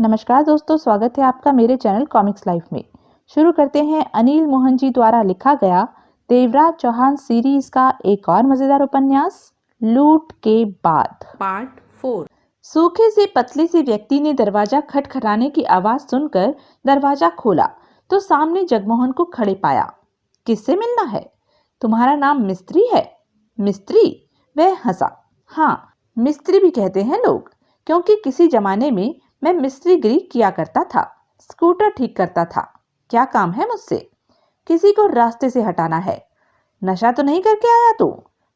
नमस्कार दोस्तों, स्वागत है आपका मेरे चैनल कॉमिक्स लाइफ में। शुरू करते हैं अनिल मोहन जी द्वारा लिखा गया देवराज चौहान सीरीज का एक और मजेदार उपन्यास लूट के बाद पार्ट 4। सूखे से पतले से व्यक्ति ने दरवाजा खटखटाने की आवाज सुनकर दरवाजा खोला तो सामने जगमोहन को खड़े पाया। किससे मिलना है? तुम्हारा नाम मिस्त्री है? मिस्त्री? वह हंसा। हाँ, मिस्त्री भी कहते हैं लोग, क्योंकि किसी जमाने में मैं मिस्त्रीगिरी किया करता था, स्कूटर ठीक करता था। क्या काम है मुझसे? किसी को रास्ते से हटाना है। नशा तो नहीं करके आया तू?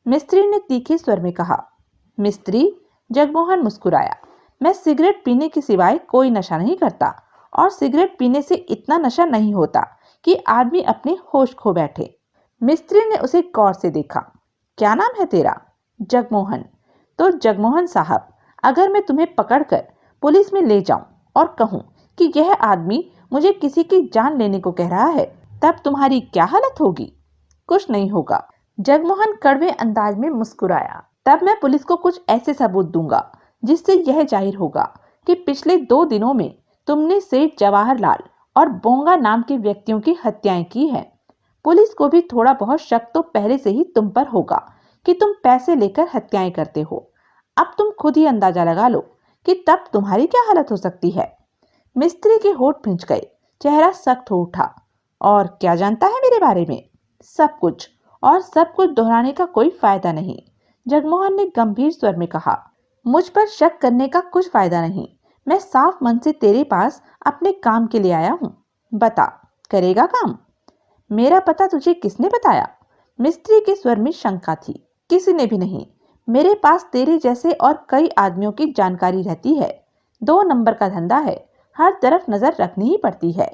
मिस्त्री ने तीखे स्वर में कहा। मिस्त्री? जगमोहन मुस्कुराया। मैं सिगरेट पीने के सिवाय कोई नशा नहीं करता, और सिगरेट पीने से इतना नशा नहीं होता कि आदमी अपने होश खो बैठे। मिस्त्री ने उसे गौर से देखा। क्या नाम है तेरा? जगमोहन। तो जगमोहन साहब, अगर मैं तुम्हें पकड़कर पुलिस में ले जाऊं और कहूं कि यह आदमी मुझे किसी की जान लेने को कह रहा है, तब तुम्हारी क्या हालत होगी? कुछ नहीं होगा। जगमोहन कड़वे अंदाज में मुस्कुराया। तब मैं पुलिस को कुछ ऐसे सबूत दूंगा जिससे यह जाहिर होगा कि पिछले 2 दिनों में तुमने सेठ जवाहरलाल और बोंगा नाम के व्यक्तियों की हत्याएं की हैं। पुलिस को भी थोड़ा बहुत शक तो पहले से ही तुम पर होगा कि तुम पैसे लेकर हत्याएं करते हो। अब तुम खुद ही अंदाजा लगा लो कि तब तुम्हारी क्या हालत हो सकती है। मिस्त्री के होंठ भींच गए, चेहरा सख्त हो उठा। और क्या जानता है मेरे बारे में? सब कुछ, और सब कुछ दोहराने का कोई फायदा नहीं। जगमोहन ने गंभीर स्वर में कहा। मुझ पर शक करने का कुछ फायदा नहीं। मैं साफ मन से तेरे पास अपने काम के लिए आया हूँ। बता, करेगा काम? मेरा पता तुझे किसने बताया? मिस्त्री के स्वर में शंका थी। किसी ने भी नहीं। मेरे पास तेरे जैसे और कई आदमियों की जानकारी रहती है। 2 नंबर का धंधा है, हर तरफ नजर रखनी ही पड़ती है।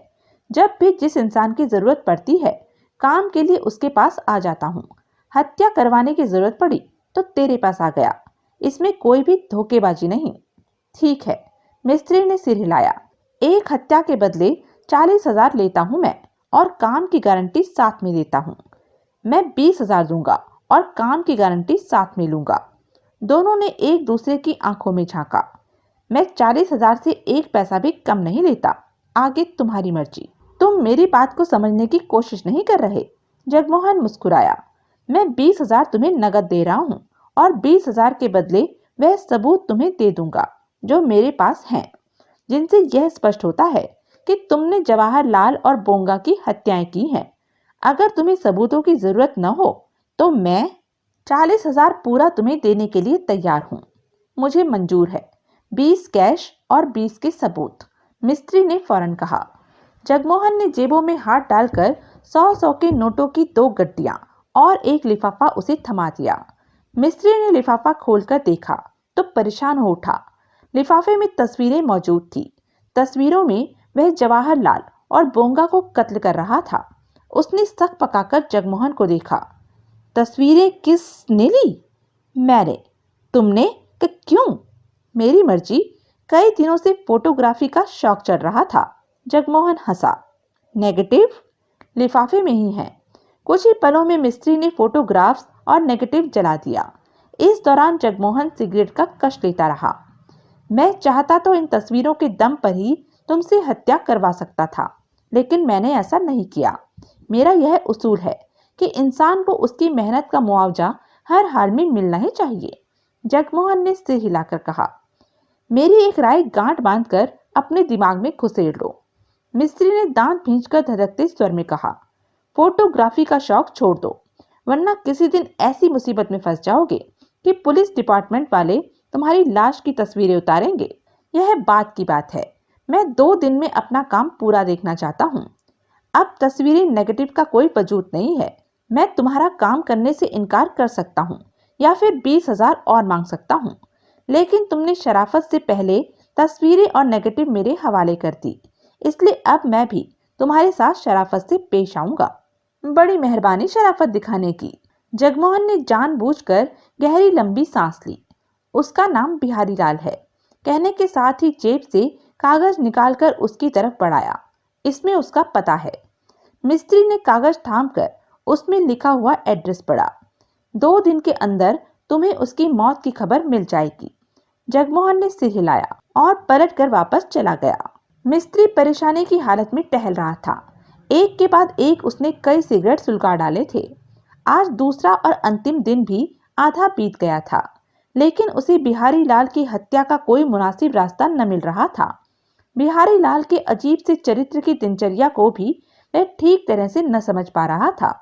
जब भी जिस इंसान की जरूरत पड़ती है, काम के लिए उसके पास आ जाता हूँ। हत्या करवाने की जरूरत पड़ी तो तेरे पास आ गया। इसमें कोई भी धोखेबाजी नहीं। ठीक है, मिस्त्री ने सिर हिलाया। एक हत्या के बदले 40,000 लेता हूँ मैं, और काम की गारंटी साथ में देता हूँ। मैं 20,000 दूंगा और काम की गारंटी साथ में लूंगा। दोनों ने एक दूसरे की आंखों में झांका। मैं 40,000 से एक पैसा भी कम नहीं लेता। आगे तुम्हारी मर्जी। तुम मेरी बात को समझने की कोशिश नहीं कर रहे। जगमोहन मुस्कुराया। मैं 20,000 तुम्हें नकद दे रहा हूँ, और 20,000 के बदले वह सबूत तुम्हें दे दूंगा जो मेरे पास हैं, जिनसे यह स्पष्ट होता है कि तुमने जवाहरलाल और बोंगा की हत्याएं की हैं। अगर तुम्हें सबूतों की जरूरत न हो तो मैं 40,000 पूरा तुम्हें देने के लिए तैयार हूँ। मुझे मंजूर है। 20 कैश और 20 के सबूत, मिस्त्री ने फौरन कहा। जगमोहन ने जेबों में हाथ डालकर 100-100 के नोटों की 2 गड्डियां और एक लिफाफा उसे थमा दिया। मिस्त्री ने लिफाफा खोलकर देखा तो परेशान हो उठा। लिफाफे में तस्वीरें मौजूद थी। तस्वीरों में वह जवाहरलाल और बोंगा को कत्ल कर रहा था। उसने सक पकाकर जगमोहन को देखा। तस्वीरें किसने ली? मैंने। तुमने? क्यों? मेरी मर्जी। कई दिनों से फोटोग्राफी का शौक चढ़ रहा था। जगमोहन हंसा। नेगेटिव? लिफाफे में ही है। कुछ ही पलों में मिस्त्री ने फोटोग्राफ्स और नेगेटिव जला दिया। इस दौरान जगमोहन सिगरेट का कश लेता रहा। मैं चाहता तो इन तस्वीरों के दम पर ही तुमसे हत्या करवा सकता था, लेकिन मैंने ऐसा नहीं किया। मेरा यह उसूल है कि इंसान को उसकी मेहनत का मुआवजा हर हाल में मिलना ही चाहिए। जगमोहन ने सिर हिलाकर कहा। मेरी एक राय गांठ बांधकर अपने दिमाग में घुसेड़ लो। मिस्त्री ने दांत भींचकर धड़कते स्वर में कहा। फोटोग्राफी का शौक छोड़ दो, वरना किसी दिन ऐसी मुसीबत में फंस जाओगे कि पुलिस डिपार्टमेंट वाले तुम्हारी लाश की तस्वीरें उतारेंगे। यह बात की बात है। मैं 2 दिन में अपना काम पूरा देखना चाहता हूँ। अब तस्वीरें नेगेटिव का कोई वजूद नहीं है। मैं तुम्हारा काम करने से इनकार कर सकता हूँ, या फिर 20,000 और मांग सकता हूँ, लेकिन तुमने शराफत से पहले तस्वीरें और नेगेटिव मेरे हवाले कर दी, इसलिए अब मैं भी तुम्हारे साथ शराफत से पेश आऊंगा। बड़ी मेहरबानी शराफत दिखाने की। जगमोहन ने जानबूझकर गहरी लंबी सांस ली। उसका नाम बिहारी लाल है, कहने के साथ ही जेब से कागज निकालकर उसकी तरफ बढ़ाया। इसमें उसका पता है। मिस्त्री ने कागज थामकर उसमें लिखा हुआ एड्रेस पढ़ा। 2 दिन के अंदर तुम्हें उसकी मौत की खबर मिल जाएगी। जगमोहन ने सिर हिलाया। और पलटकर वापस चला गया। मिस्त्री परेशानी की हालत में टहल रहा था। एक के बाद एक उसने कई सिगरेट सुलगा डाले थे। आज दूसरा और अंतिम दिन भी आधा बीत गया था, लेकिन उसे बिहारी लाल की हत्या का कोई मुनासिब रास्ता न मिल रहा था। बिहारी लाल के अजीब से चरित्र की दिनचर्या को भी वह ठीक तरह से न समझ पा रहा था।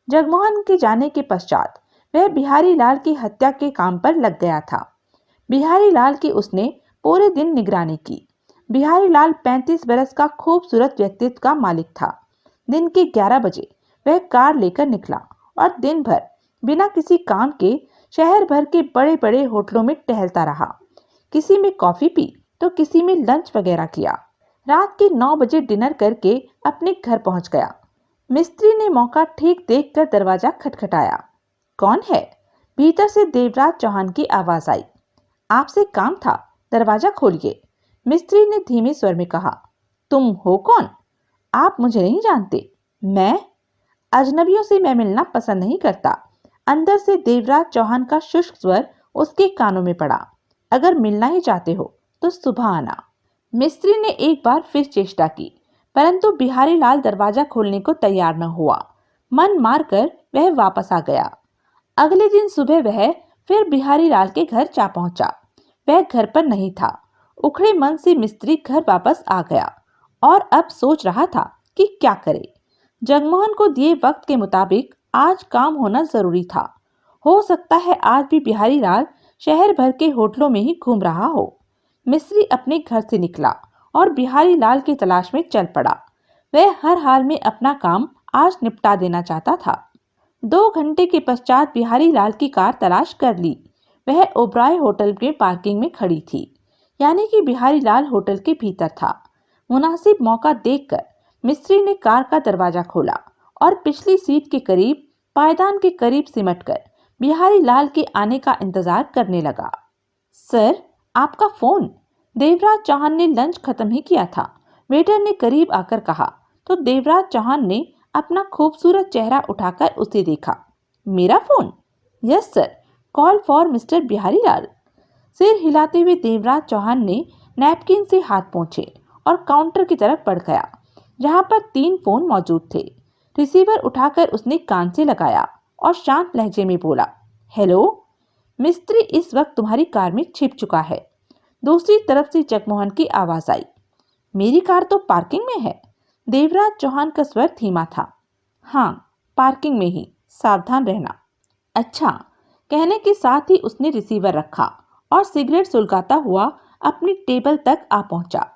जगमोहन के जाने के पश्चात वह बिहारी लाल की हत्या के काम पर लग गया था। बिहारी लाल की उसने पूरे दिन निगरानी की। बिहारी लाल 35 बरस का खूबसूरत व्यक्तित्व का मालिक था। दिन के 11 बजे वह कार लेकर निकला और दिन भर बिना किसी काम के शहर भर के बड़े बड़े होटलों में टहलता रहा। किसी में कॉफी पी तो किसी में लंच वगैरह किया। रात के 9 बजे डिनर करके अपने घर पहुंच गया। मिस्त्री ने मौका ठीक देखकर दरवाजा खटखटाया। कौन है? भीतर से देवराज चौहान की आवाज आई। आपसे काम था, दरवाजा खोलिए, मिस्त्री ने धीमे स्वर में कहा। तुम हो कौन? आप मुझे नहीं जानते। मैं? अजनबियों से मैं मिलना पसंद नहीं करता। अंदर से देवराज चौहान का शुष्क स्वर उसके कानों में पड़ा। अगर मिलना ही चाहते हो तो सुबह आना। मिस्त्री ने एक बार फिर चेष्टा की, परंतु बिहारी लाल दरवाजा खोलने को तैयार न हुआ। मन मारकर वह वापस आ गया। अगले दिन सुबह वह फिर बिहारी लाल के घर जा पहुंचा। वह घर पर नहीं था। उखड़े मन से मिस्त्री घर वापस आ गया और अब सोच रहा था कि क्या करे। जगमोहन को दिए वक्त के मुताबिक आज काम होना जरूरी था। हो सकता है आज भी बिहारी लाल शहर भर के होटलों में ही घूम रहा हो। मिस्त्री अपने घर से निकला और बिहारी लाल की तलाश में चल पड़ा। वह हर हाल में अपना काम आज निपटा देना चाहता था। 2 घंटे के पश्चात बिहारी लाल की कार तलाश कर ली। वह ओबराय होटल के पार्किंग में खड़ी थी, यानी कि बिहारी लाल होटल के भीतर था। मुनासिब मौका देखकर मिस्त्री ने कार का दरवाजा खोला और पिछली सीट के करीब पायदान के करीब सिमटकर बिहारी लाल के आने का इंतजार करने लगा। सर, आपका फोन। देवराज चौहान ने लंच खत्म ही किया था। वेटर ने करीब आकर कहा तो देवराज चौहान ने अपना खूबसूरत चेहरा उठाकर उसे देखा। मेरा phone? Yes sir, call for mister Bihari Lal. सिर हिलाते हुए देवराज चौहान ने नैपकिन से हाथ पोंछे और काउंटर की तरफ बढ़ गया, जहां पर 3 फोन मौजूद थे। रिसीवर उठाकर उसने कान से लगाया और शांत लहजे में बोला, हेलो। मिस्त्री इस वक्त तुम्हारी कार में छिप चुका है। दूसरी तरफ से जगमोहन की आवाज आई। मेरी कार तो पार्किंग में है। देवराज चौहान का स्वर धीमा था। हाँ, पार्किंग में ही, सावधान रहना। अच्छा, कहने के साथ ही उसने रिसीवर रखा और सिगरेट सुलगाता हुआ अपनी टेबल तक आ पहुंचा।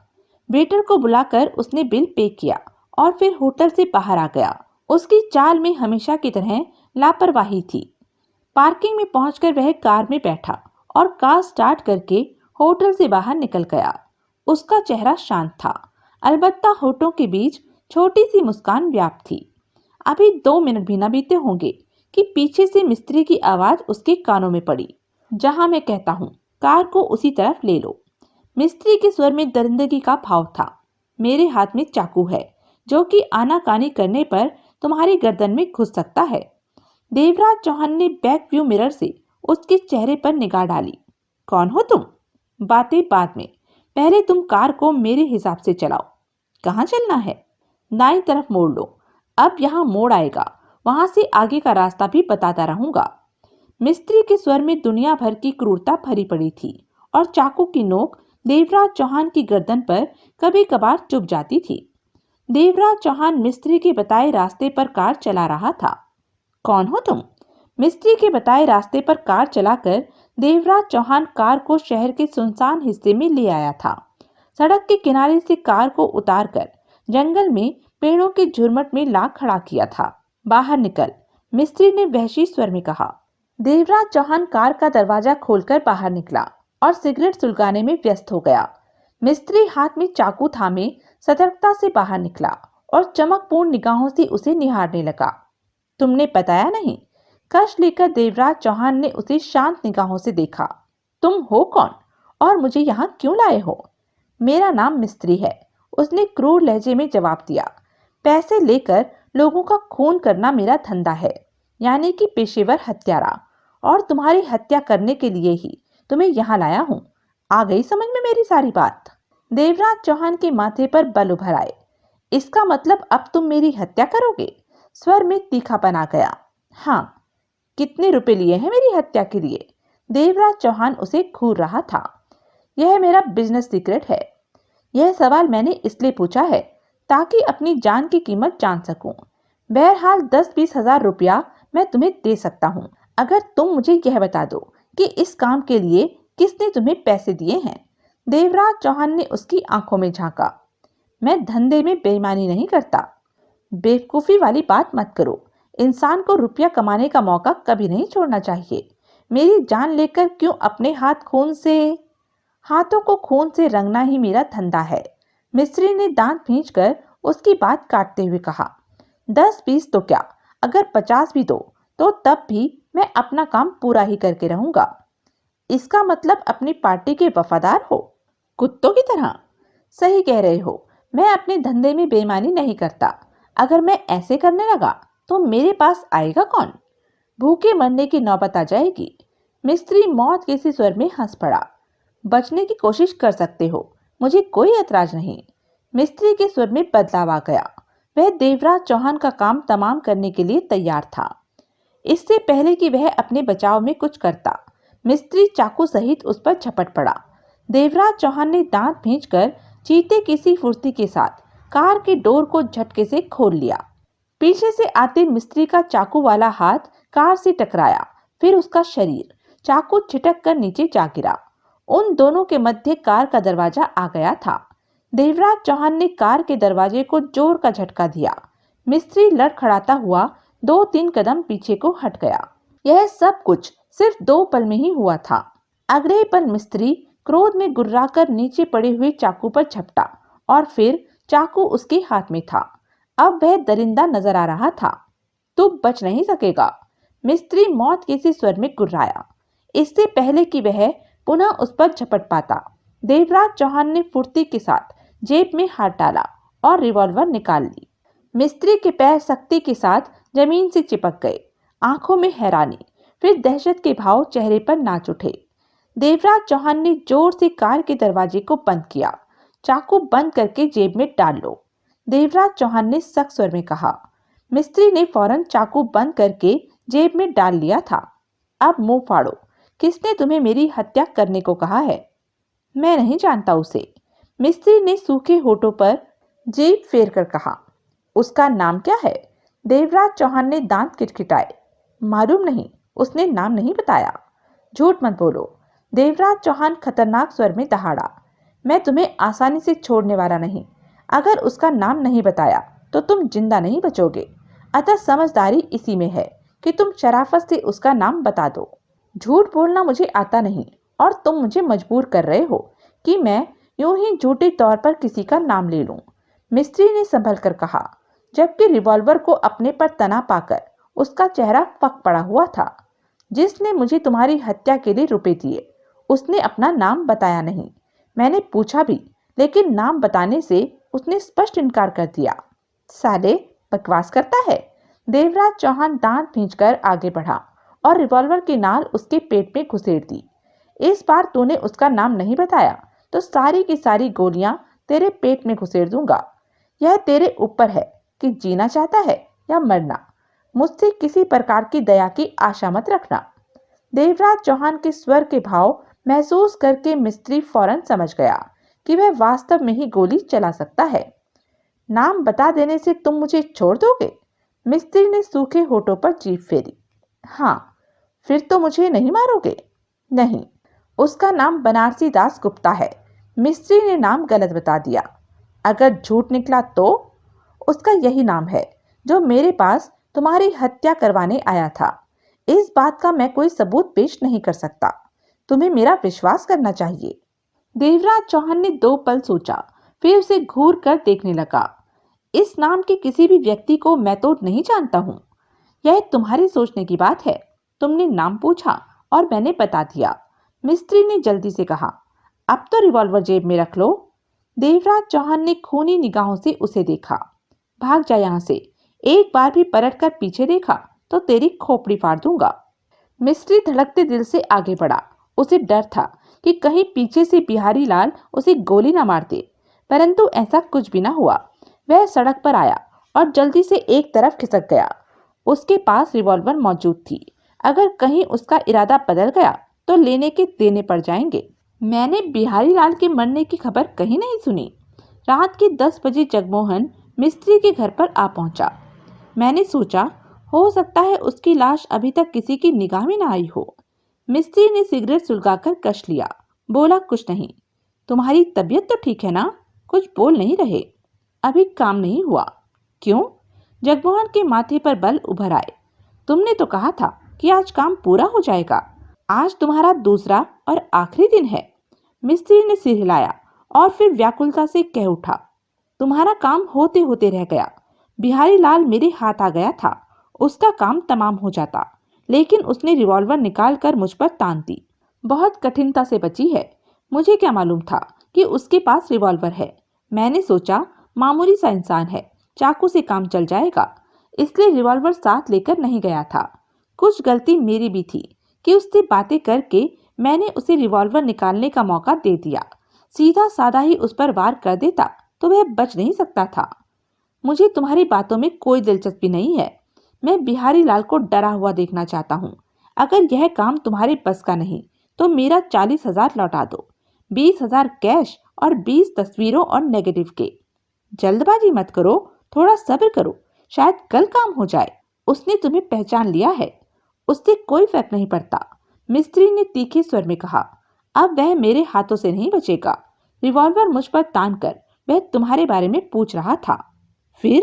वेटर को बुलाकर उसने बिल पे किया और फिर होटल से बाहर आ गया। उसकी चाल में हमेशा की तरह लापरवाही थी। पार्किंग में पहुंचकर वह कार में बैठा और कार स्टार्ट करके होटल से बाहर निकल गया। उसका चेहरा शांत था, अलबत्ता होठों के बीच छोटी सी मुस्कान व्याप्त थी। अभी 2 मिनट भी न बीते होंगे कि पीछे से मिस्त्री की आवाज उसके कानों में पड़ी। जहां मैं कहता हूँ, कार को उसी तरफ ले लो। मिस्त्री के स्वर में दरिंदगी का भाव था। मेरे हाथ में चाकू है, जो कि आनाकानी करने पर तुम्हारी गर्दन में घुस सकता है। देवराज चौहान ने बैक व्यू मिरर से उसके चेहरे पर निगाह डाली। कौन हो तुम? बातें बाद में, पहले तुम कार को मेरे हिसाब से चलाओ। कहाँ चलना है? दाईं तरफ मोड़ लो। अब यहाँ मोड़ आएगा, वहां से आगे का रास्ता भी बताता रहूंगा। मिस्त्री के स्वर में दुनिया भर की क्रूरता भरी पड़ी थी और चाकू की नोक देवराज चौहान की गर्दन पर कभी कभार चुभ जाती थी। देवराज चौहान मिस्त्री के बताए रास्ते पर कार चला रहा था। कौन हो तुम? मिस्त्री के बताए रास्ते पर कार चलाकर देवराज चौहान कार को शहर के सुनसान हिस्से में ले आया था। सड़क के किनारे से कार को उतारकर जंगल में पेड़ों के झुरमुट में ला खड़ा किया था। बाहर निकल, मिस्त्री ने वहशी स्वर में कहा। देवराज चौहान कार का दरवाजा खोलकर बाहर निकला और सिगरेट सुलगाने में व्यस्त हो गया। मिस्त्री हाथ में चाकू थामे सतर्कता से बाहर निकला और चमकपूर्ण निगाहों से उसे निहारने लगा। तुमने बताया नहीं? कश लेकर देवराज चौहान ने उसे शांत निगाहों से देखा। तुम हो कौन और मुझे यहाँ क्यों लाए हो? मेरा नाम मिस्त्री है, उसने क्रूर लहजे में जवाब दिया। पैसे लेकर लोगों का खून करना मेरा धंधा है, यानी कि पेशेवर हत्यारा, और तुम्हारी हत्या करने के लिए ही तुम्हें यहाँ लाया हूँ। आ गई समझ में मेरी सारी बात? देवराज चौहान के माथे पर बल उभर आए। इसका मतलब अब तुम मेरी हत्या करोगे? स्वर में तीखापन आ गया। हाँ। कितने रुपए लिए हैं मेरी हत्या के लिए? देवराज चौहान उसे घूर रहा था। यह मेरा बिजनेस सीक्रेट है। यह सवाल मैंने इसलिए पूछा है ताकि अपनी जान की कीमत जान सकूं। बहरहाल 10-20 हजार रुपया मैं तुम्हें दे सकता हूं, अगर तुम मुझे यह बता दो कि इस काम के लिए किसने तुम्हें पैसे दिए हैं। देवराज चौहान ने उसकी आंखों में झांका। मैं धंधे में बेईमानी नहीं करता। बेवकूफी वाली बात मत करो। इंसान को रुपया कमाने का मौका कभी नहीं छोड़ना चाहिए। मेरी जान लेकर क्यों अपने हाथों को खून से रंगना ही मेरा धंधा है। मिस्त्री ने दांत भींचकर उसकी बात काटते हुए कहा। 10-20 तो क्या, अगर 50 भी दो तो तब भी मैं अपना काम पूरा ही करके रहूंगा। इसका मतलब अपनी पार्टी के वफादार हो, कुत्तों की तरह? सही कह रहे हो। मैं अपने धंधे में बेईमानी नहीं करता। अगर मैं ऐसे करने लगा तो मेरे पास आएगा कौन? भूखे मरने की नौबत आ जाएगी। मिस्त्री मौत के सी स्वर में हंस पड़ा। बचने की कोशिश कर सकते हो, मुझे कोई ऐतराज नहीं। मिस्त्री के स्वर में बदलाव आ गया। वह देवराज चौहान का काम तमाम करने के लिए तैयार था। इससे पहले कि वह अपने बचाव में कुछ करता, मिस्त्री चाकू सहित उस पर झपट पड़ा। देवराज चौहान ने दांत भींचकर चीते की सी फुर्ती के साथ कार के डोर को झटके से खोल लिया। पीछे से आते मिस्त्री का चाकू वाला हाथ कार से टकराया, फिर उसका शरीर चाकू छिटक कर नीचे जा गिरा। उन दोनों के मध्य कार का दरवाजा आ गया था। देवराज चौहान ने कार के दरवाजे को जोर का झटका दिया। मिस्त्री लड़खड़ाता हुआ 2-3 कदम पीछे को हट गया। यह सब कुछ सिर्फ 2 पल में ही हुआ था। अगले पल मिस्त्री क्रोध में गुर्राकर नीचे पड़े हुए चाकू पर झपटा और फिर चाकू उसके हाथ में था। अब वह दरिंदा नजर आ रहा था। तू बच नहीं सकेगा, मिस्त्री मौत के सी स्वर में गुर्राया। इससे पहले कि वह पुनः उस पर झपट पाता, देवराज चौहान ने फुर्ती के साथ जेब में हाथ डाला और रिवॉल्वर निकाल ली। मिस्त्री के पैर सख्ती के साथ जमीन से चिपक गए। आंखों में हैरानी, फिर दहशत के भाव चेहरे पर नाच उठे। देवराज चौहान ने जोर से कार के दरवाजे को बंद किया। चाकू बंद करके जेब में डाल लो, देवराज चौहान ने सख्त स्वर में कहा। मिस्त्री ने फौरन चाकू बंद करके जेब में डाल लिया था। अब मुंह फाड़ो, किसने तुम्हें मेरी हत्या करने को कहा है? मैं नहीं जानता उसे, मिस्त्री ने सूखे होठों पर जीभ फेर कर कहा। उसका नाम क्या है? देवराज चौहान ने दांत किटकिटाए। मालूम नहीं, उसने नाम नहीं बताया। झूठ मत बोलो, देवराज चौहान खतरनाक स्वर में दहाड़ा। मैं तुम्हें आसानी से छोड़ने वाला नहीं। अगर उसका नाम नहीं बताया तो तुम जिंदा नहीं बचोगे। अतः समझदारी इसी में है कि तुम शराफत से उसका नाम बता दो। झूठ बोलना मुझे आता नहीं और तुम मुझे मजबूर कर रहे हो कि मैं यूं ही झूठे तौर पर किसी का नाम ले लूं, मिस्त्री ने संभल कर कहा, जबकि रिवॉल्वर को अपने पर तना पाकर उसका चेहरा पक पड़ा हुआ था। जिसने मुझे तुम्हारी हत्या के लिए रुपए दिए, उसने अपना नाम बताया नहीं। मैंने पूछा भी, लेकिन नाम बताने से उसने स्पष्ट इनकार कर दिया। साले, बकवास करता है। देवराज चौहान दांत भींचकर आगे बढ़ा और रिवॉल्वर की नाल उसके पेट में घुसेड़ दी। इस बार तूने उसका नाम नहीं बताया तो सारी की सारी गोलियां तेरे पेट में घुसेड़ दूंगा। यह तेरे ऊपर है कि जीना चाहता है या मरना। मुझसे किसी प्रकार की दया की आशा मत रखना। देवराज चौहान के स्वर के भाव महसूस करके मिस्त्री फौरन समझ गया कि वह वास्तव में ही गोली चला सकता है। नाम बता देने से तुम मुझे छोड़ दोगे? मिस्त्री ने सूखे होठों पर जीभ फेरी। हाँ, फिर तो मुझे नहीं मारोगे? नहीं, उसका नाम बनारसी दास गुप्ता है। मिस्त्री ने नाम गलत बता दिया। अगर झूठ निकला तो? उसका यही नाम है जो मेरे पास तुम्हारी हत्या करवाने आया था। इस बात का मैं कोई सबूत पेश नहीं कर सकता। तुम्हें मेरा विश्वास करना चाहिए। देवराज चौहान ने 2 पल सोचा, फिर उसे घूर कर देखने लगा। इस नाम के किसी भी व्यक्ति को मैं तो नहीं जानता हूँ। यह तुम्हारे सोचने की बात है। तुमने नाम पूछा और मैंने बता दिया, मिस्त्री ने जल्दी से कहा। अब तो रिवॉल्वर जेब में रख लो। देवराज चौहान ने खूनी निगाहों से उसे देखा। भाग जा यहाँ से। एक बार भी पलट कर पीछे देखा तो तेरी खोपड़ी फाड़ दूंगा। मिस्त्री धड़कते दिल से आगे बढ़ा। उसे डर था कि कहीं पीछे से बिहारी लाल उसे गोली न मार दे, परंतु ऐसा कुछ भी न हुआ। वह सड़क पर आया और जल्दी से एक तरफ खिसक गया। उसके पास रिवॉल्वर मौजूद थी। अगर कहीं उसका इरादा बदल गया तो लेने के देने पड़ जाएंगे। मैंने बिहारी लाल के मरने की खबर कहीं नहीं सुनी। रात के 10 बजे जगमोहन मिस्त्री के घर पर आ पहुंचा। मैंने सोचा हो सकता है उसकी लाश अभी तक किसी की निगाह में न आई हो। मिस्त्री ने सिगरेट सुलगाकर कश लिया। बोला, कुछ नहीं। तुम्हारी तबीयत तो ठीक है ना? कुछ बोल नहीं रहे। अभी काम नहीं हुआ। क्यों? जगमोहन के माथे पर बल उभर आए। तुमने तो कहा था कि आज काम पूरा हो जाएगा। आज तुम्हारा दूसरा और आखिरी दिन है। मिस्त्री ने सिर हिलाया और फिर व्याकुलता से कह उठा, तुम्हारा काम होते होते रह गया। बिहारी लाल मेरे हाथ आ गया था, उसका काम तमाम हो जाता, लेकिन उसने रिवॉल्वर निकालकर मुझ पर तान दी। बहुत कठिनता से बची है। मुझे क्या मालूम था कि उसके पास रिवॉल्वर है। मैंने सोचा मामूली सा इंसान है, चाकू से काम चल जाएगा, इसलिए रिवॉल्वर साथ लेकर नहीं गया था। कुछ गलती मेरी भी थी कि उससे बातें करके मैंने उसे रिवॉल्वर निकालने का मौका दे दिया। सीधा साधा ही उस पर वार कर देता तो वह बच नहीं सकता था। मुझे तुम्हारी बातों में कोई दिलचस्पी नहीं है। मैं बिहारी लाल को डरा हुआ देखना चाहता हूँ। अगर यह काम तुम्हारे बस का नहीं तो मेरा 40,000 लौटा दो, 20,000 कैश और 20 तस्वीरों और नेगेटिव के। जल्दबाजी मत करो, थोड़ा सब्र करो, शायद कल काम हो जाए। उसने तुम्हें पहचान लिया है, उससे कोई फर्क नहीं पड़ता। मिस्त्री ने तीखे स्वर में कहा, अब वह मेरे हाथों से नहीं बचेगा। रिवॉल्वर मुझ पर तान कर वह तुम्हारे बारे में पूछ रहा था। फिर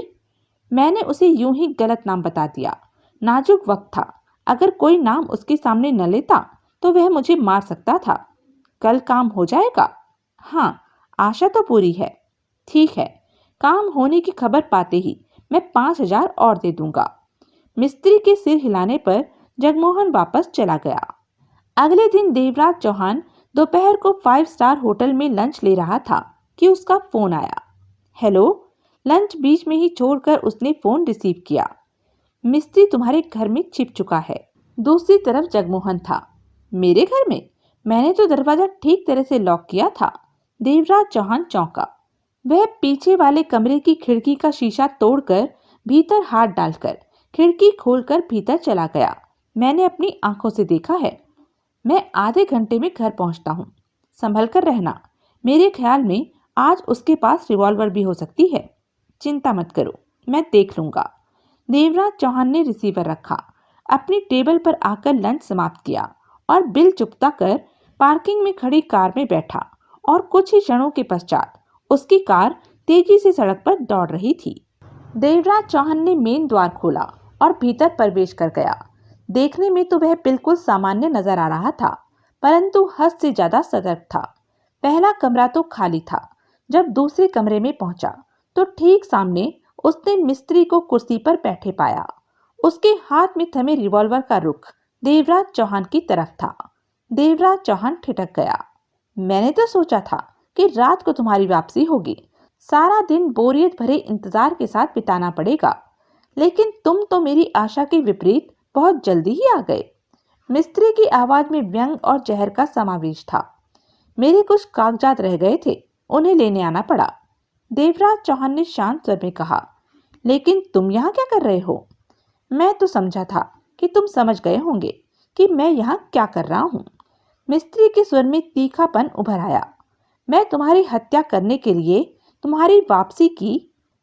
मैंने उसे यूं ही गलत नाम बता दिया। नाजुक वक्त था, अगर कोई नाम उसके सामने न लेता तो वह मुझे मार सकता था। कल काम हो जाएगा? हाँ, आशा तो पूरी है। ठीक है, काम होने की खबर पाते ही मैं 5,000 और दे दूंगा। मिस्त्री के सिर हिलाने पर जगमोहन वापस चला गया। अगले दिन देवराज चौहान दोपहर को 5 स्टार होटल में लंच ले रहा था कि उसका फोन आया। हेलो। लंच बीच में ही छोड़कर उसने फोन रिसीव किया। मिस्त्री तुम्हारे घर में छिप चुका है। दूसरी तरफ जगमोहन था। मेरे घर में? मैंने तो दरवाजा ठीक तरह से लॉक किया था। देवराज चौहान चौंका। वह पीछे वाले कमरे की खिड़की का शीशा तोड़कर भीतर हाथ डालकर खिड़की खोलकर भीतर चला गया। मैंने अपनी आंखों से देखा है। मैं आधे घंटे में घर पहुंचता हूँ, संभल कर रहना। मेरे ख्याल में आज उसके पास रिवॉल्वर भी हो सकती है। चिंता मत करो, मैं देख लूंगा। देवराज चौहान ने रिसीवर रखा, अपनी टेबल पर आकर लंच समाप्त किया और बिल चुकता कर पार्किंग में खड़ी कार में बैठा और कुछ ही क्षणों के पश्चात उसकी कार तेजी से सड़क पर दौड़ रही थी। देवराज चौहान ने मेन द्वार खोला और भीतर प्रवेश कर गया। देखने में तो वह बिल्कुल सामान्य नजर आ रहा था, परंतु हद से ज्यादा सतर्क था। पहला कमरा तो खाली था। जब दूसरे कमरे में पहुंचा तो ठीक सामने उसने मिस्त्री को कुर्सी पर बैठे पाया। उसके हाथ में थमे रिवॉल्वर का रुख देवराज चौहान की तरफ था। देवराज चौहान ठिठक गया। मैंने तो सोचा था कि रात को तुम्हारी वापसी होगी। सारा दिन बोरियत भरे इंतजार के साथ बिताना पड़ेगा, लेकिन तुम तो मेरी आशा के विपरीत बहुत जल्दी ही आ गए। मिस्त्री की आवाज में व्यंग और जहर का समावेश था। मेरे कुछ कागजात रह गए थे, उन्हें लेने आना पड़ा। देवराज चौहान ने शांत स्वर में कहा, लेकिन तुम यहाँ क्या कर रहे हो? मैं तो समझा था कि तुम समझ गए होंगे कि मैं यहाँ क्या कर रहा हूँ। मिस्त्री के स्वर में तीखापन उभर आया। मैं तुम्हारी हत्या करने के लिए तुम्हारी वापसी की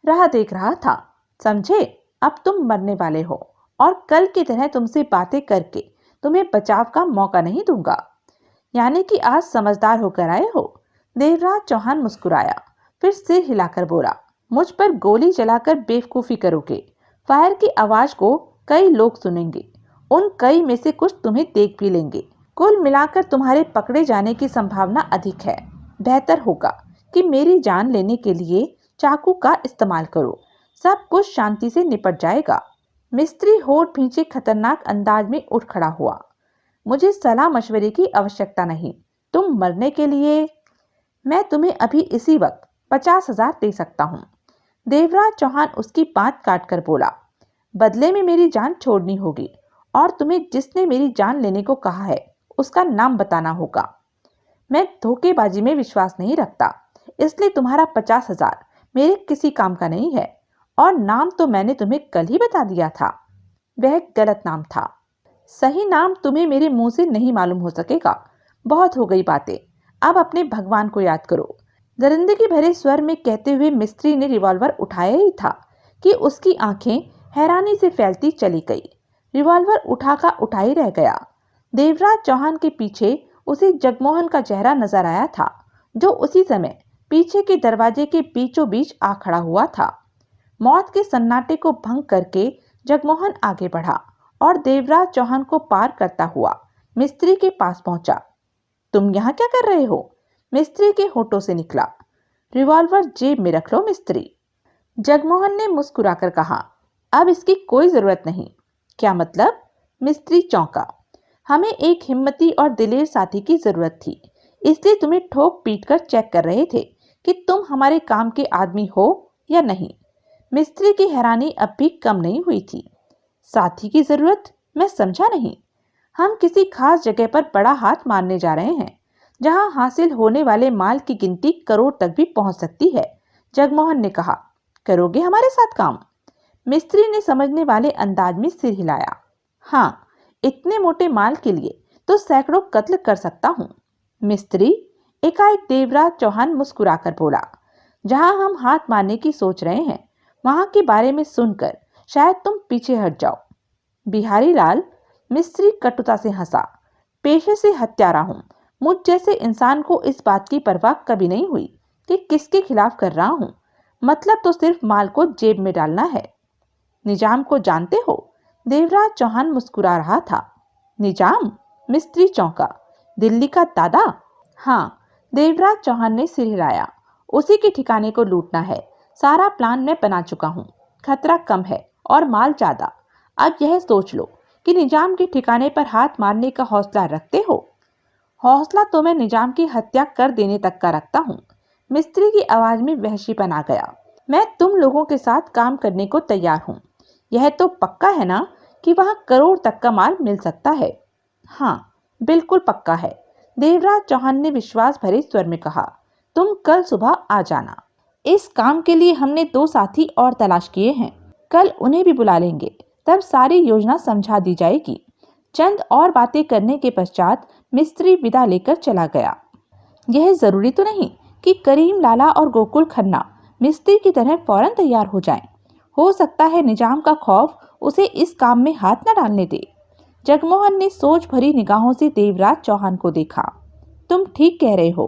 राह देख रहा था, समझे? अब तुम मरने वाले हो और कल की तरह तुमसे बातें करके तुम्हें बचाव का मौका नहीं दूंगा। यानी कि आज समझदार होकर आए हो? देवराज चौहान मुस्कुराया, फिर सिर हिलाकर बोला, मुझ पर गोली चलाकर बेवकूफी करोगे। फायर की आवाज को कई लोग सुनेंगे, उन कई में से कुछ तुम्हें देख भी लेंगे। कुल मिलाकर तुम्हारे पकड़े जाने की संभावना अधिक है। बेहतर होगा कि मेरी जान लेने के लिए चाकू का इस्तेमाल करो, सब कुछ शांति से निपट जाएगा। मिस्त्री होठ भींचे खतरनाक अंदाज में उठ खड़ा हुआ। मुझे सलाह मशवरे की आवश्यकता नहीं। तुम मरने के लिए मैं तुम्हें अभी इसी वक्त 50,000 दे सकता हूँ। देवराज चौहान उसकी बात काट कर बोला, बदले में मेरी जान छोड़नी होगी और तुम्हें जिसने मेरी जान लेने को कहा है उसका नाम बताना होगा। मैं धोखेबाजी में विश्वास नहीं रखता, इसलिए तुम्हारा 50,000 मेरे किसी काम का नहीं है। और नाम तो मैंने तुम्हें कल ही बता दिया था, वह गलत नाम था। सही नाम तुम्हें मेरे मुंह से नहीं मालूम हो सकेगा। बहुत हो गई बातें, अब अपने भगवान को याद करो। दरिंदगी भरे स्वर में कहते हुए मिस्त्री ने रिवॉल्वर उठाया ही था कि उसकी आंखें हैरानी से फैलती चली गई। रिवॉल्वर उठा का उठा ही रह गया। देवराज चौहान के पीछे उसे जगमोहन का चेहरा नजर आया था, जो उसी समय पीछे के दरवाजे के बीचों बीच आ खड़ा हुआ था। मौत के सन्नाटे को भंग करके जगमोहन आगे बढ़ा और देवराज चौहान को पार करता हुआ मिस्त्री के पास पहुंचा। तुम यहाँ क्या कर रहे हो? मिस्त्री के होठों से निकला। रिवॉल्वर जेब में रख लो मिस्त्री। जगमोहन ने मुस्कुराकर कहा, अब इसकी कोई जरूरत नहीं। क्या मतलब? मिस्त्री चौंका। हमें एक हिम्मती और दिलेर साथी की जरूरत थी, इसलिए तुम्हें ठोक पीट कर चेक कर रहे थे कि तुम हमारे काम के आदमी हो या नहीं। मिस्त्री की हैरानी अब भी कम नहीं हुई थी। साथी की जरूरत? मैं समझा नहीं। हम किसी खास जगह पर बड़ा हाथ मारने जा रहे हैं, जहां हासिल होने वाले माल की गिनती करोड़ तक भी पहुंच सकती है। जगमोहन ने कहा, करोगे हमारे साथ काम? मिस्त्री ने समझने वाले अंदाज में सिर हिलाया। हाँ, इतने मोटे माल के लिए तो सैकड़ों कत्ल कर सकता हूँ। मिस्त्री? एकाएक देवराज चौहान मुस्कुराकर बोला, जहां हम हाथ मारने की सोच रहे हैं, वहां के बारे में सुनकर शायद तुम पीछे हट जाओ। बिहारी लाल, मिस्त्री कटुता से हंसा, पेशे से हत्यारा हूं। मुझ जैसे इंसान को इस बात की परवाह कभी नहीं हुई कि किसके खिलाफ कर रहा हूं। मतलब तो सिर्फ माल को जेब में डालना है। निजाम को जानते हो? देवराज चौहान मुस्कुरा रहा था। निजाम? मिस्त्री चौंका। दिल्ली का दादा? हाँ, देवराज चौहान ने सिर हिलाया। उसी के ठिकाने को लूटना है। सारा प्लान मैं बना चुका हूँ। खतरा कम है और माल ज्यादा। अब यह सोच लो कि निजाम के ठिकाने पर हाथ मारने का हौसला रखते हो। हौसला तो मैं निजाम की हत्या कर देने तक का रखता हूँ। मिस्त्री की आवाज में वहशीपन आ गया। मैं तुम लोगों के साथ काम करने को तैयार हूँ। यह तो पक्का है ना कि वहां करोड़ तक का माल मिल सकता है? हाँ, बिल्कुल पक्का है। देवराज चौहान ने विश्वास भरे स्वर में कहा, तुम कल सुबह आ जाना। इस काम के लिए हमने 2 साथी और तलाश किए हैं। कल उन्हें भी बुला लेंगे, तब सारी योजना समझा दी जाएगी। चंद और बातें करने के पश्चात मिस्त्री विदा लेकर चला गया। यह जरूरी तो नहीं कि करीम लाला और गोकुल खन्ना मिस्त्री की तरह फौरन तैयार हो जाएं। हो सकता है निजाम का खौफ उसे इस काम में हाथ न डालने दे। जगमोहन ने सोच भरी निगाहों से देवराज चौहान को देखा। तुम ठीक कह रहे हो।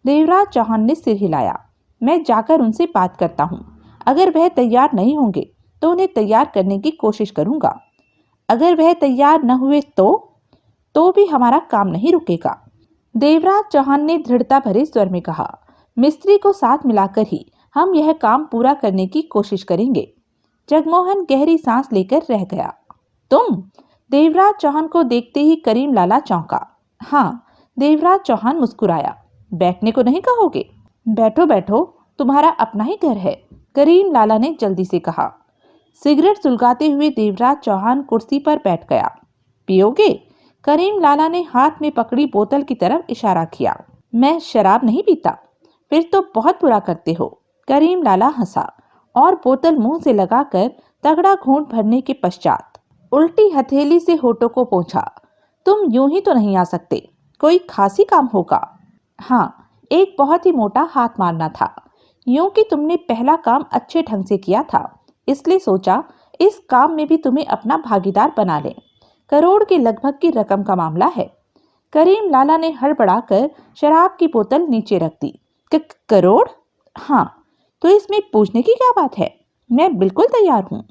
देवराज चौहान ने सिर हिलाया। मैं जाकर उनसे बात करता हूँ। अगर वह तैयार नहीं होंगे तो उन्हें तैयार करने की कोशिश करूंगा। अगर वह तैयार न हुए तो भी हमारा काम नहीं रुकेगा। देवराज चौहान ने दृढ़ता भरे स्वर में कहा, मिस्त्री को साथ मिलाकर ही हम यह काम पूरा करने की कोशिश करेंगे। जगमोहन गहरी सांस लेकर रह गया। तुम? देवराज चौहान को देखते ही करीम लाला चौंका। हाँ, देवराज चौहान मुस्कुराया। बैठने को नहीं कहोगे? बैठो बैठो, तुम्हारा अपना ही घर है, करीम लाला ने जल्दी से कहा। सिगरेट सुलगाते हुए देवराज चौहान कुर्सी पर बैठ गया। पियोगे? करीम लाला ने हाथ में पकड़ी बोतल की तरफ इशारा किया। मैं शराब नहीं पीता। फिर तो बहुत बुरा करते हो। करीम लाला हंसा और बोतल मुंह से लगाकर तगड़ा घूंट भरने के पश्चात उल्टी हथेली से होठों को पोंछा। तुम यूं ही तो नहीं आ सकते, कोई खासी काम होगा। हाँ, एक बहुत ही मोटा हाथ मारना था। यूं कि तुमने पहला काम अच्छे ढंग से किया था, इसलिए सोचा इस काम में भी तुम्हें अपना भागीदार बना लें। करोड़ के लगभग की रकम का मामला है। करीम लाला ने हड़बड़ाकर शराब की बोतल नीचे रख दी। करोड़? हाँ, तो इसमें पूछने की क्या बात है? मैं बिल्कुल तैयार हूँ।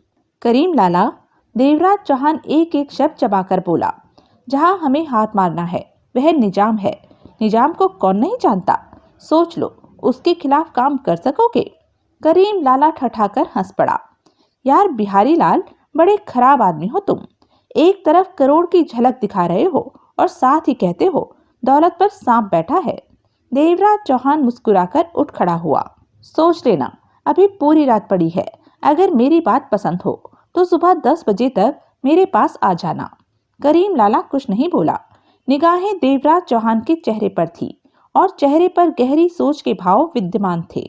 करीम लाला, देवराज चौहान एक एक शब्द चबाकर बोला, जहाँ हमें हाथ मारना है वह निजाम है। निजाम को कौन नहीं जानता? सोच लो, उसके खिलाफ काम कर सकोगे? करीम लाला ठठाकर हंस पड़ा। यार बिहारी लाल, बड़े खराब आदमी हो तुम। एक तरफ करोड़ की झलक दिखा रहे हो और साथ ही कहते हो दौलत पर सांप बैठा है। देवराज चौहान मुस्कुराकर उठ खड़ा हुआ। सोच लेना, अभी पूरी रात पड़ी है। अगर मेरी बात पसंद हो तो सुबह 10 बजे तक मेरे पास आ जाना। करीम लाला कुछ नहीं बोला। निगाहें देवराज चौहान के चेहरे पर थी और चेहरे पर गहरी सोच के भाव विद्यमान थे।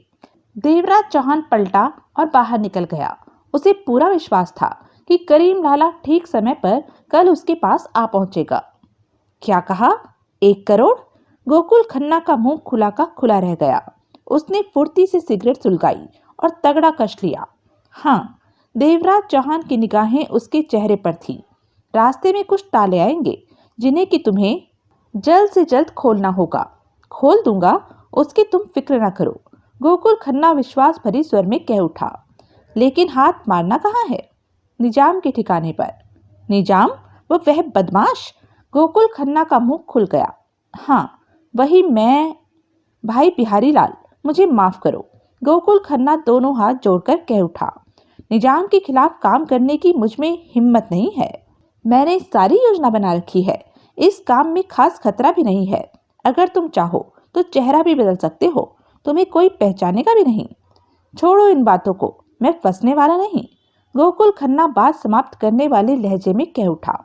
देवराज चौहान पलटा और बाहर निकल गया। उसे पूरा विश्वास था कि करीम लाला ठीक समय पर कल उसके पास आ पहुंचेगा। क्या कहा? 1 करोड़? गोकुल खन्ना का मुंह खुला का खुला रह गया। उसने फुर्ती से सिगरेट सुलगाई और तगड़ा कश लिया। हाँ, देवराज चौहान की निगाहें उसके चेहरे पर थी। रास्ते में कुछ ताले आएंगे जिन्हें कि तुम्हें जल्द से जल्द खोलना होगा। खोल दूंगा, उसकी तुम फिक्र न करो, गोकुल खन्ना विश्वास भरी स्वर में कह उठा। लेकिन हाथ मारना कहाँ है? निजाम के ठिकाने पर। निजाम? वह बदमाश? गोकुल खन्ना का मुंह खुल गया। हाँ, वही मैं। भाई बिहारी लाल, मुझे माफ करो। गोकुल खन्ना दोनों हाथ जोड़कर कह उठा। निजाम के खिलाफ काम करने की मुझ में हिम्मत नहीं है। मैंने सारी योजना बना रखी है। इस काम में खास खतरा भी नहीं है। अगर तुम चाहो तो चेहरा भी बदल सकते हो। तुम्हें कोई पहचानेगा भी नहीं। छोड़ो इन बातों को, मैं फंसने वाला नहीं। गोकुल खन्ना बात समाप्त करने वाले लहजे में कह उठा।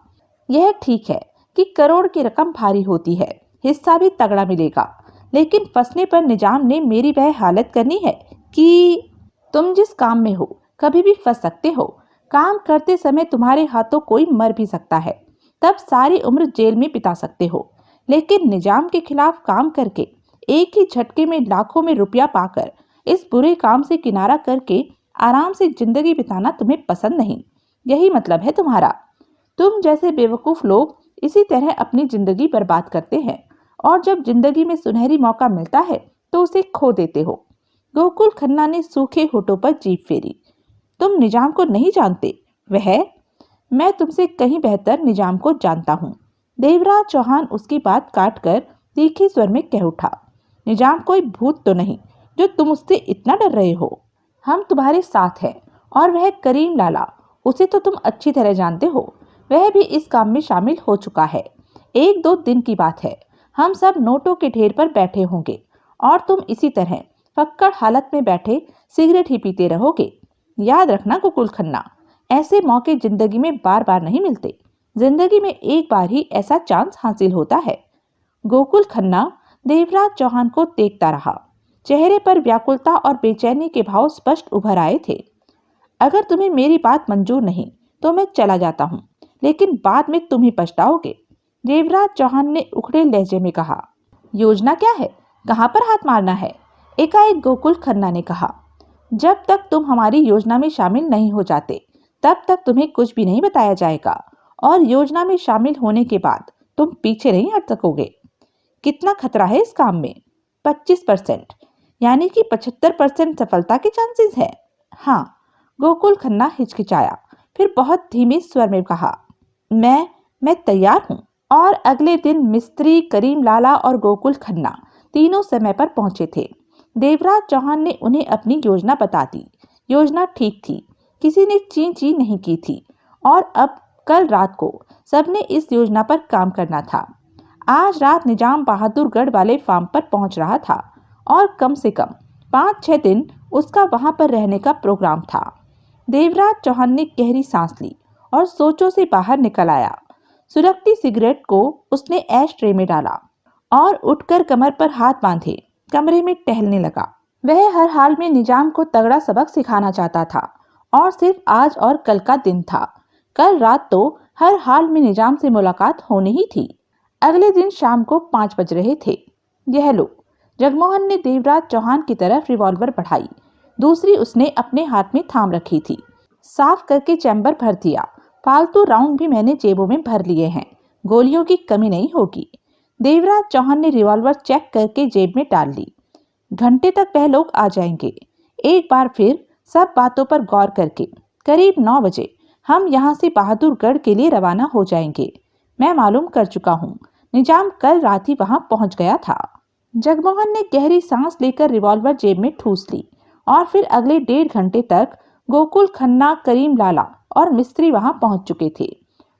यह ठीक है कि करोड़ की रकम भारी होती है, हिस्सा भी तगड़ा मिलेगा, लेकिन फंसने पर निजाम ने मेरी वह हालत करनी है कि तुम जिस काम में हो कभी भी फंस सकते हो। काम करते समय तुम्हारे हाथों कोई मर भी सकता है, तब सारी उम्र जेल में बिता सकते हो। लेकिन निजाम के खिलाफ काम करके एक ही झटके में लाखों में रुपया पाकर इस बुरे काम से किनारा करके आराम से जिंदगी बिताना तुम्हें पसंद नहीं। यही मतलब है तुम्हारा। तुम जैसे बेवकूफ लोग इसी तरह अपनी जिंदगी बर्बाद करते हैं और जब जिंदगी में सुनहरी मौका मिलता है तो उसे खो देते हो। गोकुल खन्ना ने सूखे होठों पर जीभ फेरी। तुम निजाम को नहीं जानते। वह मैं तुमसे कहीं बेहतर निजाम को जानता हूँ। देवराज चौहान उसकी बात काट कर तीखे स्वर में कह उठा। निजाम कोई भूत तो नहीं जो तुम उससे इतना डर रहे हो। हम तुम्हारे साथ हैं। और वह करीम लाला, उसे तो तुम अच्छी तरह जानते हो। वह भी इस काम में शामिल हो चुका है। 1-2 दिन की बात है। हम सब नोटों के ढेर पर बैठे होंगे और तुम इसी तरह फक्कड़ हालत में बैठे सिगरेट ही पीते रहोगे। याद रखना गोकुल खन्ना, ऐसे मौके जिंदगी में बार बार नहीं मिलते। जिंदगी में एक बार ही ऐसा चांस हासिल होता है। गोकुल खन्ना देवराज चौहान को देखता रहा। चेहरे पर व्याकुलता और बेचैनी के भाव स्पष्ट उभर आए थे। अगर तुम्हें मेरी बात मंजूर नहीं तो मैं चला जाता हूँ, लेकिन बाद में तुम ही पछताओगे। देवराज चौहान ने उखड़े लहजे में कहा। योजना क्या है? कहाँ पर हाथ मारना है? एकाएक गोकुल खन्ना ने कहा। जब तक तुम हमारी योजना में शामिल नहीं हो जाते तब तक तुम्हें कुछ भी नहीं बताया जाएगा, और योजना में शामिल होने के बाद तुम पीछे नहीं हट सकोगे। कितना खतरा है इस काम में? 25%, यानी कि 75% सफलता के चांसेस है। हाँ, गोकुल खन्ना हिचकिचाया, फिर बहुत धीमे स्वर में कहा, मैं तैयार हूँ। और अगले दिन मिस्त्री, करीम लाला और गोकुल खन्ना तीनों समय पर पहुंचे थे। देवराज चौहान ने उन्हें अपनी योजना बता दी। योजना ठीक थी, किसी ने ची नहीं की थी। और अब कल रात को सबने इस योजना पर काम करना था। आज रात निजाम बहादुरगढ़ वाले फार्म पर पहुंच रहा था और कम से कम 5-6 दिन उसका वहां पर रहने का प्रोग्राम था। देवराज चौहान ने गहरी सांस ली और सोचों से बाहर निकल आया। सुलगती सिगरेट को उसने ऐश ट्रे में डाला और उठकर कमर पर हाथ बांधे कमरे में टहलने लगा। वह हर हाल में निजाम को तगड़ा सबक सिखाना चाहता था और सिर्फ आज और कल का दिन था। कल रात तो हर हाल में निजाम से मुलाकात होनी ही थी। अगले दिन शाम को 5 बज रहे थे। यह लो। जगमोहन ने देवराज चौहान की तरफ रिवॉल्वर बढ़ाई। दूसरी उसने अपने हाथ में थाम रखी थी। साफ करके चैम्बर भर दिया। फालतू राउंड भी मैंने जेबों में भर लिए हैं। गोलियों की कमी नहीं होगी। देवराज चौहान ने रिवॉल्वर चेक करके जेब में डाल ली। घंटे तक वह लोग आ जाएंगे। एक बार फिर सब बातों पर गौर करके करीब 9 बजे हम यहाँ से बहादुरगढ़ के लिए रवाना हो जाएंगे। मैं मालूम कर चुका हूँ, निजाम कल रात ही वहां पहुंच गया था। जगमोहन ने गहरी सांस लेकर रिवॉल्वर जेब में ठूस ली और फिर अगले 1.5 घंटे तक गोकुल खन्ना, करीम लाला और मिस्त्री वहां पहुंच चुके थे।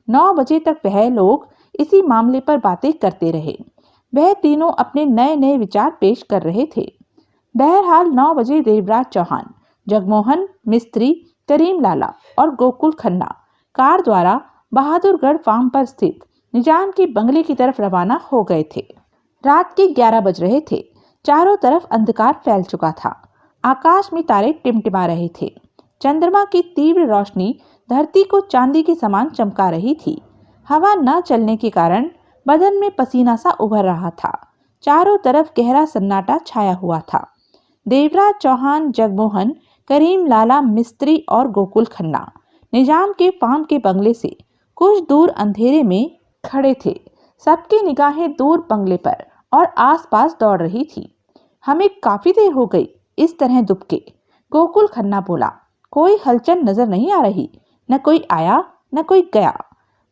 9 बजे तक वह लोग इसी मामले पर बातें करते रहे। वह तीनों अपने नए नए विचार पेश कर रहे थे। बहरहाल 9 बजे देवराज चौहान, जगमोहन, मिस्त्री, करीम लाला और गोकुल खन्ना कार द्वारा बहादुरगढ़ फार्म पर स्थित निजाम के बंगले की तरफ रवाना हो गए थे। रात के 11 बज रहे थे। चारों तरफ अंधकार फैल चुका था। आकाश में तारे टिमटिमा रहे थे। चंद्रमा की तीव्र रोशनी धरती को चांदी के समान चमका रही थी। हवा न चलने के कारण बदन में पसीना सा उभर रहा था। चारों तरफ गहरा सन्नाटा छाया हुआ था। देवराज चौहान, जगमोहन, करीम लाला मिस्त्री और गोकुल खन्ना निजाम के फार्म के बंगले से कुछ दूर अंधेरे में खड़े थे। सबकी निगाहें दूर बंगले पर और आसपास दौड़ रही थी। हमें काफी देर हो गई इस तरह दुबके, गोकुल खन्ना बोला। कोई हलचल नजर नहीं आ रही, न कोई आया न कोई गया।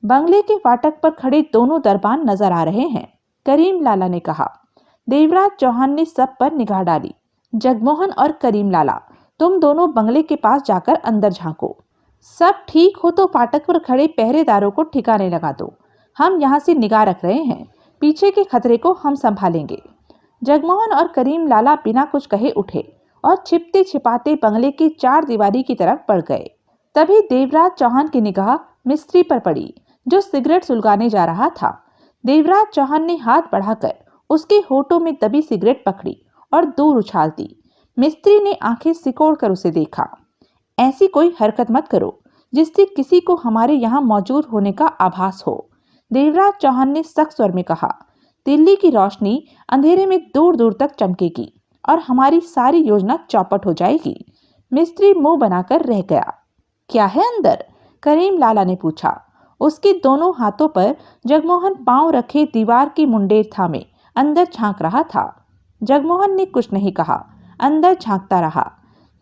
बंगले के फाटक पर खड़े दोनों दरबान नजर आ रहे हैं, करीम लाला ने कहा। देवराज चौहान ने सब पर निगाह डाली। जगमोहन और करीम लाला, तुम दोनों बंगले के पास जाकर अंदर झांको। सब ठीक हो तो फाटक पर खड़े पहरेदारों को ठिकाने लगा दो। हम यहाँ से निगाह रख रहे हैं, पीछे के खतरे को हम संभालेंगे। जगमोहन और करीम लाला बिना कुछ कहे उठे और छिपते छिपाते बंगले की चार दीवारी की तरफ बढ़ गए। तभी देवराज चौहान की निगाह मिस्त्री पर पड़ी, जो सिगरेट सुलगाने जा रहा था। देवराज चौहान ने हाथ बढ़ाकर उसके होठों में दबी सिगरेट पकड़ी और दूर उछाल दी। मिस्त्री ने आंखें सिकोड़कर उसे देखा। ऐसी कोई हरकत मत करो जिससे किसी को हमारे यहाँ मौजूद होने का आभास हो, देवराज चौहान ने सख्त स्वर में कहा। दिल्ली की रोशनी अंधेरे में दूर दूर तक चमकेगी और हमारी सारी योजना चौपट हो जाएगी। मिस्त्री मुंह बनाकर रह गया। क्या है अंदर? करीम लाला ने पूछा। उसके दोनों हाथों पर जगमोहन पांव रखे दीवार की मुंडेर थामे अंदर झांक रहा था। जगमोहन ने कुछ नहीं कहा, अंदर झांकता रहा।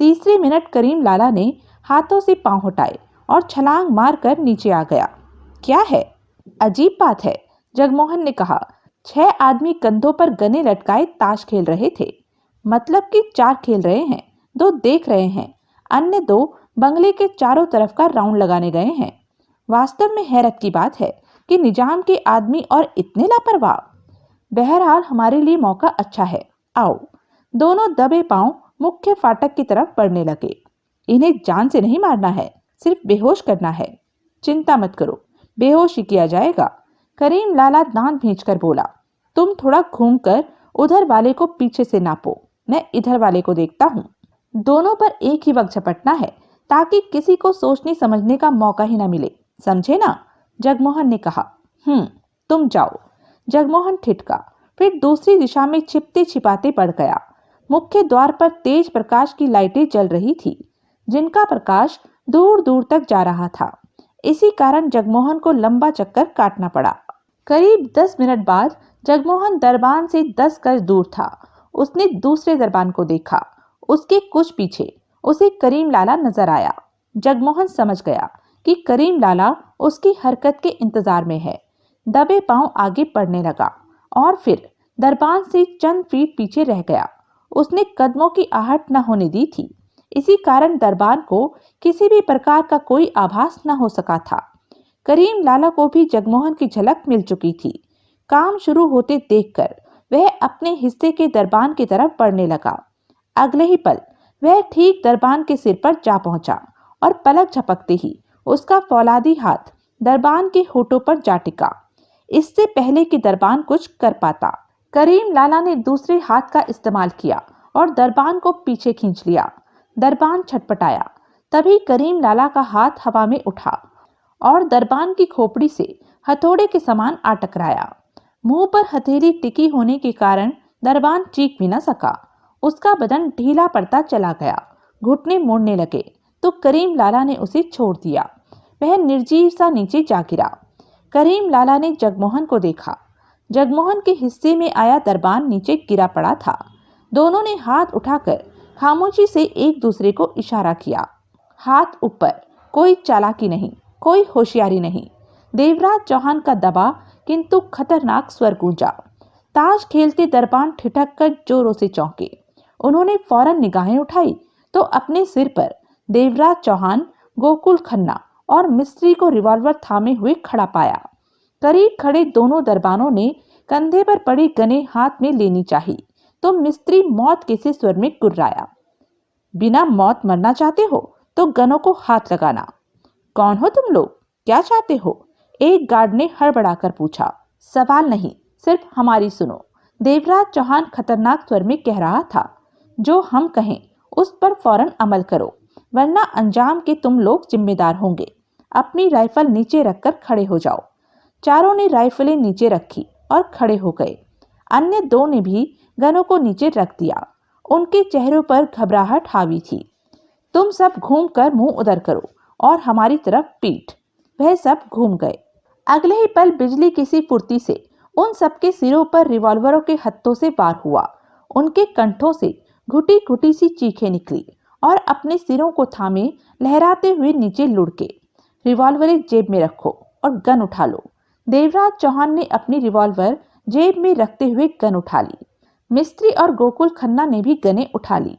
तीसरे मिनट करीम लाला ने हाथों से पांव हटाए और छलांग मारकर नीचे आ गया। क्या है? अजीब बात है, जगमोहन ने कहा। 6 आदमी कंधों पर गने लटकाए ताश खेल रहे थे। मतलब कि 4 खेल रहे हैं, 2 देख रहे हैं, अन्य 2 बंगले के चारों तरफ का राउंड लगाने गए हैं। वास्तव में हैरत की बात है कि निजाम के आदमी और इतने लापरवाह। बहरहाल हमारे लिए मौका अच्छा है, आओ। दोनों दबे पांव मुख्य फाटक की तरफ बढ़ने लगे। इन्हें जान से नहीं मारना है, सिर्फ बेहोश करना है। चिंता मत करो, बेहोश ही किया जाएगा, करीम लाला दांत भींचकर बोला। तुम थोड़ा घूमकर उधर वाले को पीछे से नापो, मैं इधर वाले को देखता हूँ। दोनों पर एक ही वक्त झपटना है ताकि किसी को सोचने समझने का मौका ही ना मिले, समझे ना? जगमोहन ने कहा। तुम जाओ। जगमोहन ठिठका, फिर दूसरी दिशा में छिपते छिपाते बढ़ गया। मुख्य द्वार पर तेज प्रकाश की लाइटें जल रही थी, जिनका प्रकाश दूर दूर तक जा रहा था। इसी कारण जगमोहन को लंबा चक्कर काटना पड़ा। करीब 10 मिनट बाद जगमोहन दरबान से 10 गज दूर था। उसने दूसरे दरबान को देखा। उसके कुछ पीछे उसे करीम लाला नजर आया। जगमोहन समझ गया कि करीम लाला उसकी हरकत के इंतजार में है। दबे पांव आगे बढ़ने लगा और फिर दरबान से चंद फीट पीछे रह गया। उसने कदमों की आहट न होने दी थी। इसी कारण दरबान को किसी भी प्रकार का कोई आभास न हो सका था। करीम लाला को भी जगमोहन की झलक मिल चुकी थी। काम शुरू होते देखकर वह अपने हिस्से के दरबान की तरफ बढ़ने लगा। अगले ही पल वह ठीक दरबान के सिर पर जा पहुंचा और पलक झपकते ही उसका फौलादी हाथ दरबान के होठों पर जा टिका। इससे पहले कि दरबान कुछ कर पाता, करीम लाला ने दूसरे हाथ का इस्तेमाल किया और दरबान को पीछे खींच लिया। दरबान छटपटाया। तभी करीम लाला का हाथ हवा में उठा और दरबान की खोपड़ी से हथौड़े के समान आ टकराया। मुंह पर हथेली टिकी होने के कारण दरबान चीख भी न सका। उसका बदन ढीला पड़ता चला गया। घुटने मोड़ने लगे तो करीम लाला ने उसे छोड़ दिया। वह निर्जीव सा नीचे जा गिरा। करीम लाला ने जगमोहन को देखा। जगमोहन के हिस्से में आया दरबान नीचे गिरा पड़ा था। दोनों ने हाथ उठाकर खामोशी से एक दूसरे को इशारा किया। हाथ ऊपर, कोई चालाकी नहीं, कोई होशियारी नहीं। देवराज चौहान का दबा किंतु खतरनाक स्वर गूंजा। ताश खेलते दरबान ठिठक कर जोरों से चौंके। उन्होंने फौरन निगाहें उठाई तो अपने सिर पर देवराज चौहान, गोकुल खन्ना और मिस्त्री को रिवॉल्वर थामे हुए खड़ा पाया। करीब खड़े दोनों दरबानों ने कंधे पर पड़ी गने हाथ में लेनी चाहिए तो मिस्त्री मौत के से स्वर में गुर्राया। बिना मौत मरना चाहते हो तो गनों को हाथ लगाना। कौन हो तुम लोग? क्या चाहते हो? एक गार्ड ने हड़बड़ाकर पूछा। सवाल नहीं, सिर्फ हमारी सुनो, देवराज चौहान खतरनाक स्वर में कह रहा था। जो हम कहें उस पर फौरन अमल करो, वरना अंजाम के तुम लोग जिम्मेदार होंगे। अपनी राइफल नीचे रखकर खड़े हो जाओ। चारों ने राइफलें नीचे रखी और खड़े हो गए। अन्य दो ने भी गनों को नीचे रख दिया। उनके चेहरों पर घबराहट हावी थी। तुम सब घूमकर मुंह उधर करो और हमारी तरफ पीठ। वह सब घूम गए। अगले ही पल बिजली किसी फुर्ती से उन सबके सिरों पर रिवॉल्वरों के हत्थों से वार हुआ। उनके कंठों से घुटी घुटी सी चीखें निकली और अपने सिरों को थामे लहराते हुए नीचे लुढ़के। रिवॉल्वरें जेब में रखो और गन उठा लो। देवराज चौहान ने अपनी रिवॉल्वर जेब में रखते हुए गन उठा ली। मिस्त्री और गोकुल खन्ना ने भी गनें उठा ली।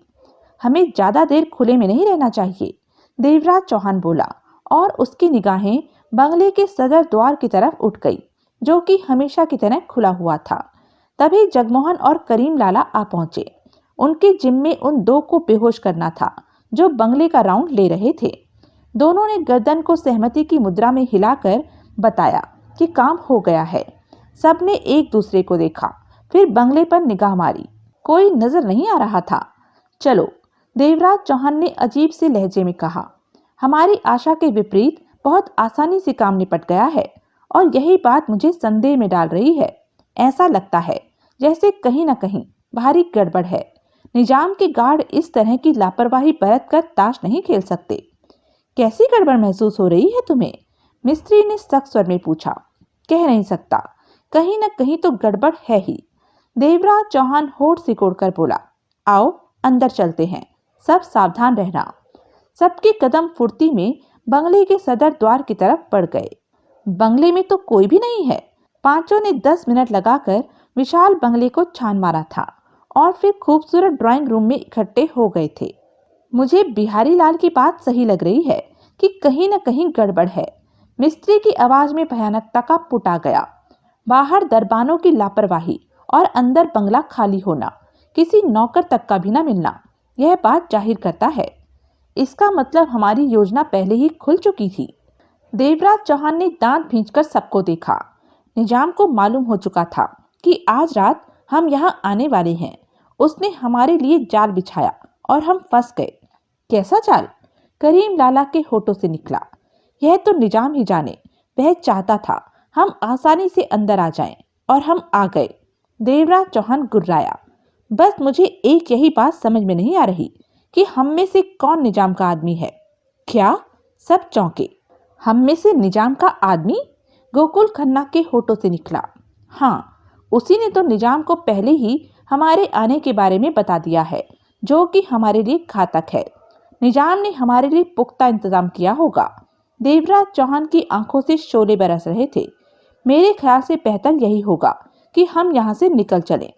हमें ज्यादा देर खुले में नहीं रहना चाहिए, देवराज चौहान बोला और उसकी निगाहें बंगले के सदर द्वार की तरफ उठ गई, जो कि हमेशा की तरह खुला हुआ था। तभी जगमोहन और करीम लाला आ पहुंचे। उनके जिम्मे उन दो को बेहोश करना था जो बंगले का राउंड ले रहे थे। दोनों ने गर्दन को सहमति की मुद्रा में हिलाकर बताया कि काम हो गया है। सबने एक दूसरे को देखा, फिर बंगले पर निगाह मारी। कोई नजर नहीं आ रहा था। चलो, देवराज चौहान ने अजीब से लहजे में कहा। हमारी आशा के विपरीत बहुत आसानी से काम निपट गया है और यही बात मुझे संदेह में डाल रही है। ऐसा लगता है जैसे कहीं न कहीं भारी गड़बड़ है। निजाम के गार्ड इस तरह की लापरवाही बरत कर ताश नहीं खेल सकते। कैसी गड़बड़ महसूस हो रही है तुम्हें? मिस्त्री ने सख्त स्वर में पूछा। कह नहीं सकता, कहीं न कहीं तो गड़बड़ है ही, देवराज चौहान होठ सिकोड़कर बोला। आओ अंदर चलते हैं, सब सावधान रहना। सबके कदम फुर्ती में बंगले के सदर द्वार की तरफ बढ़ गए। बंगले में तो कोई भी नहीं है। पांचों ने 10 मिनट लगाकर विशाल बंगले को छान मारा था और फिर खूबसूरत ड्राइंग रूम में इकट्ठे हो गए थे। मुझे बिहारी लाल की बात सही लग रही है कि कहीं न कहीं गड़बड़ है, मिस्त्री की आवाज में भयानकता का पुट आ गया। बाहर दरबानों की लापरवाही और अंदर बंगला खाली होना, किसी नौकर तक का भी न मिलना, यह बात जाहिर करता है। इसका मतलब हमारी योजना पहले ही खुल चुकी थी। देवराज चौहान ने दांत भींचकर सबको देखा। निजाम को मालूम हो चुका था कि आज रात हम यहाँ आने वाले हैं। उसने हमारे लिए जाल बिछाया और हम फंस गए। कैसा जाल? करीम लाला के होठों से निकला। यह तो निजाम ही जाने। वह चाहता था हम आसानी से अंदर आ जाएं और हम आ गए। देवराज चौहान गुर्राया। बस मुझे एक यही बात समझ में नहीं आ रही कि हम में से कौन निजाम का आदमी है। क्या? सब चौंके। हम में से निजाम का आदमी? गोकुल खन्ना के होठों से निकला। हाँ, उसी ने तो निजाम को पहले ही हमारे आने के बारे में बता दिया है, जो कि हमारे लिए घातक है। निजाम ने हमारे लिए पुख्ता इंतजाम किया होगा। देवराज चौहान की आंखों से शोले बरस रहे थे। मेरे ख्याल से बेहतर यही होगा कि हम यहाँ से निकल चलें।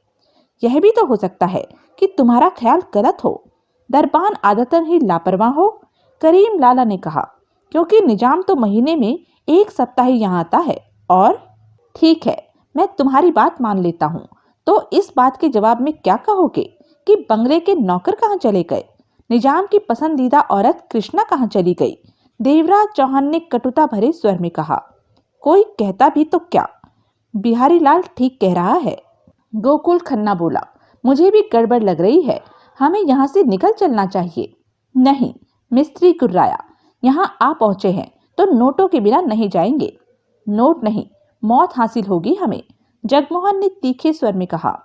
यह भी तो हो सकता है कि तुम्हारा ख्याल गलत हो। दरबान आदतन ही लापरवाह हो, करीम लाला ने कहा, क्योंकि निजाम तो महीने में 1 सप्ताह ही यहाँ आता है। और ठीक है, मैं तुम्हारी बात मान लेता हूँ, तो इस बात के जवाब में क्या कहोगे कि बंगले के नौकर कहाँ चले गए? निजाम की पसंदीदा औरत कृष्णा कहाँ चली गई? देवराज चौहान ने कटुता भरे स्वर में कहा। कोई कहता भी तो क्या, बिहारी लाल ठीक कह रहा है, गोकुल खन्ना बोला। मुझे भी गड़बड़ लग रही है, हमें यहाँ से निकल चलना चाहिए। नहीं, मिस्त्री गुर्राया, यहाँ आ पहुंचे हैं तो नोटों के बिना नहीं जाएंगे। नोट नहीं, मौत हासिल होगी हमें, जगमोहन ने तीखे स्वर में कहा।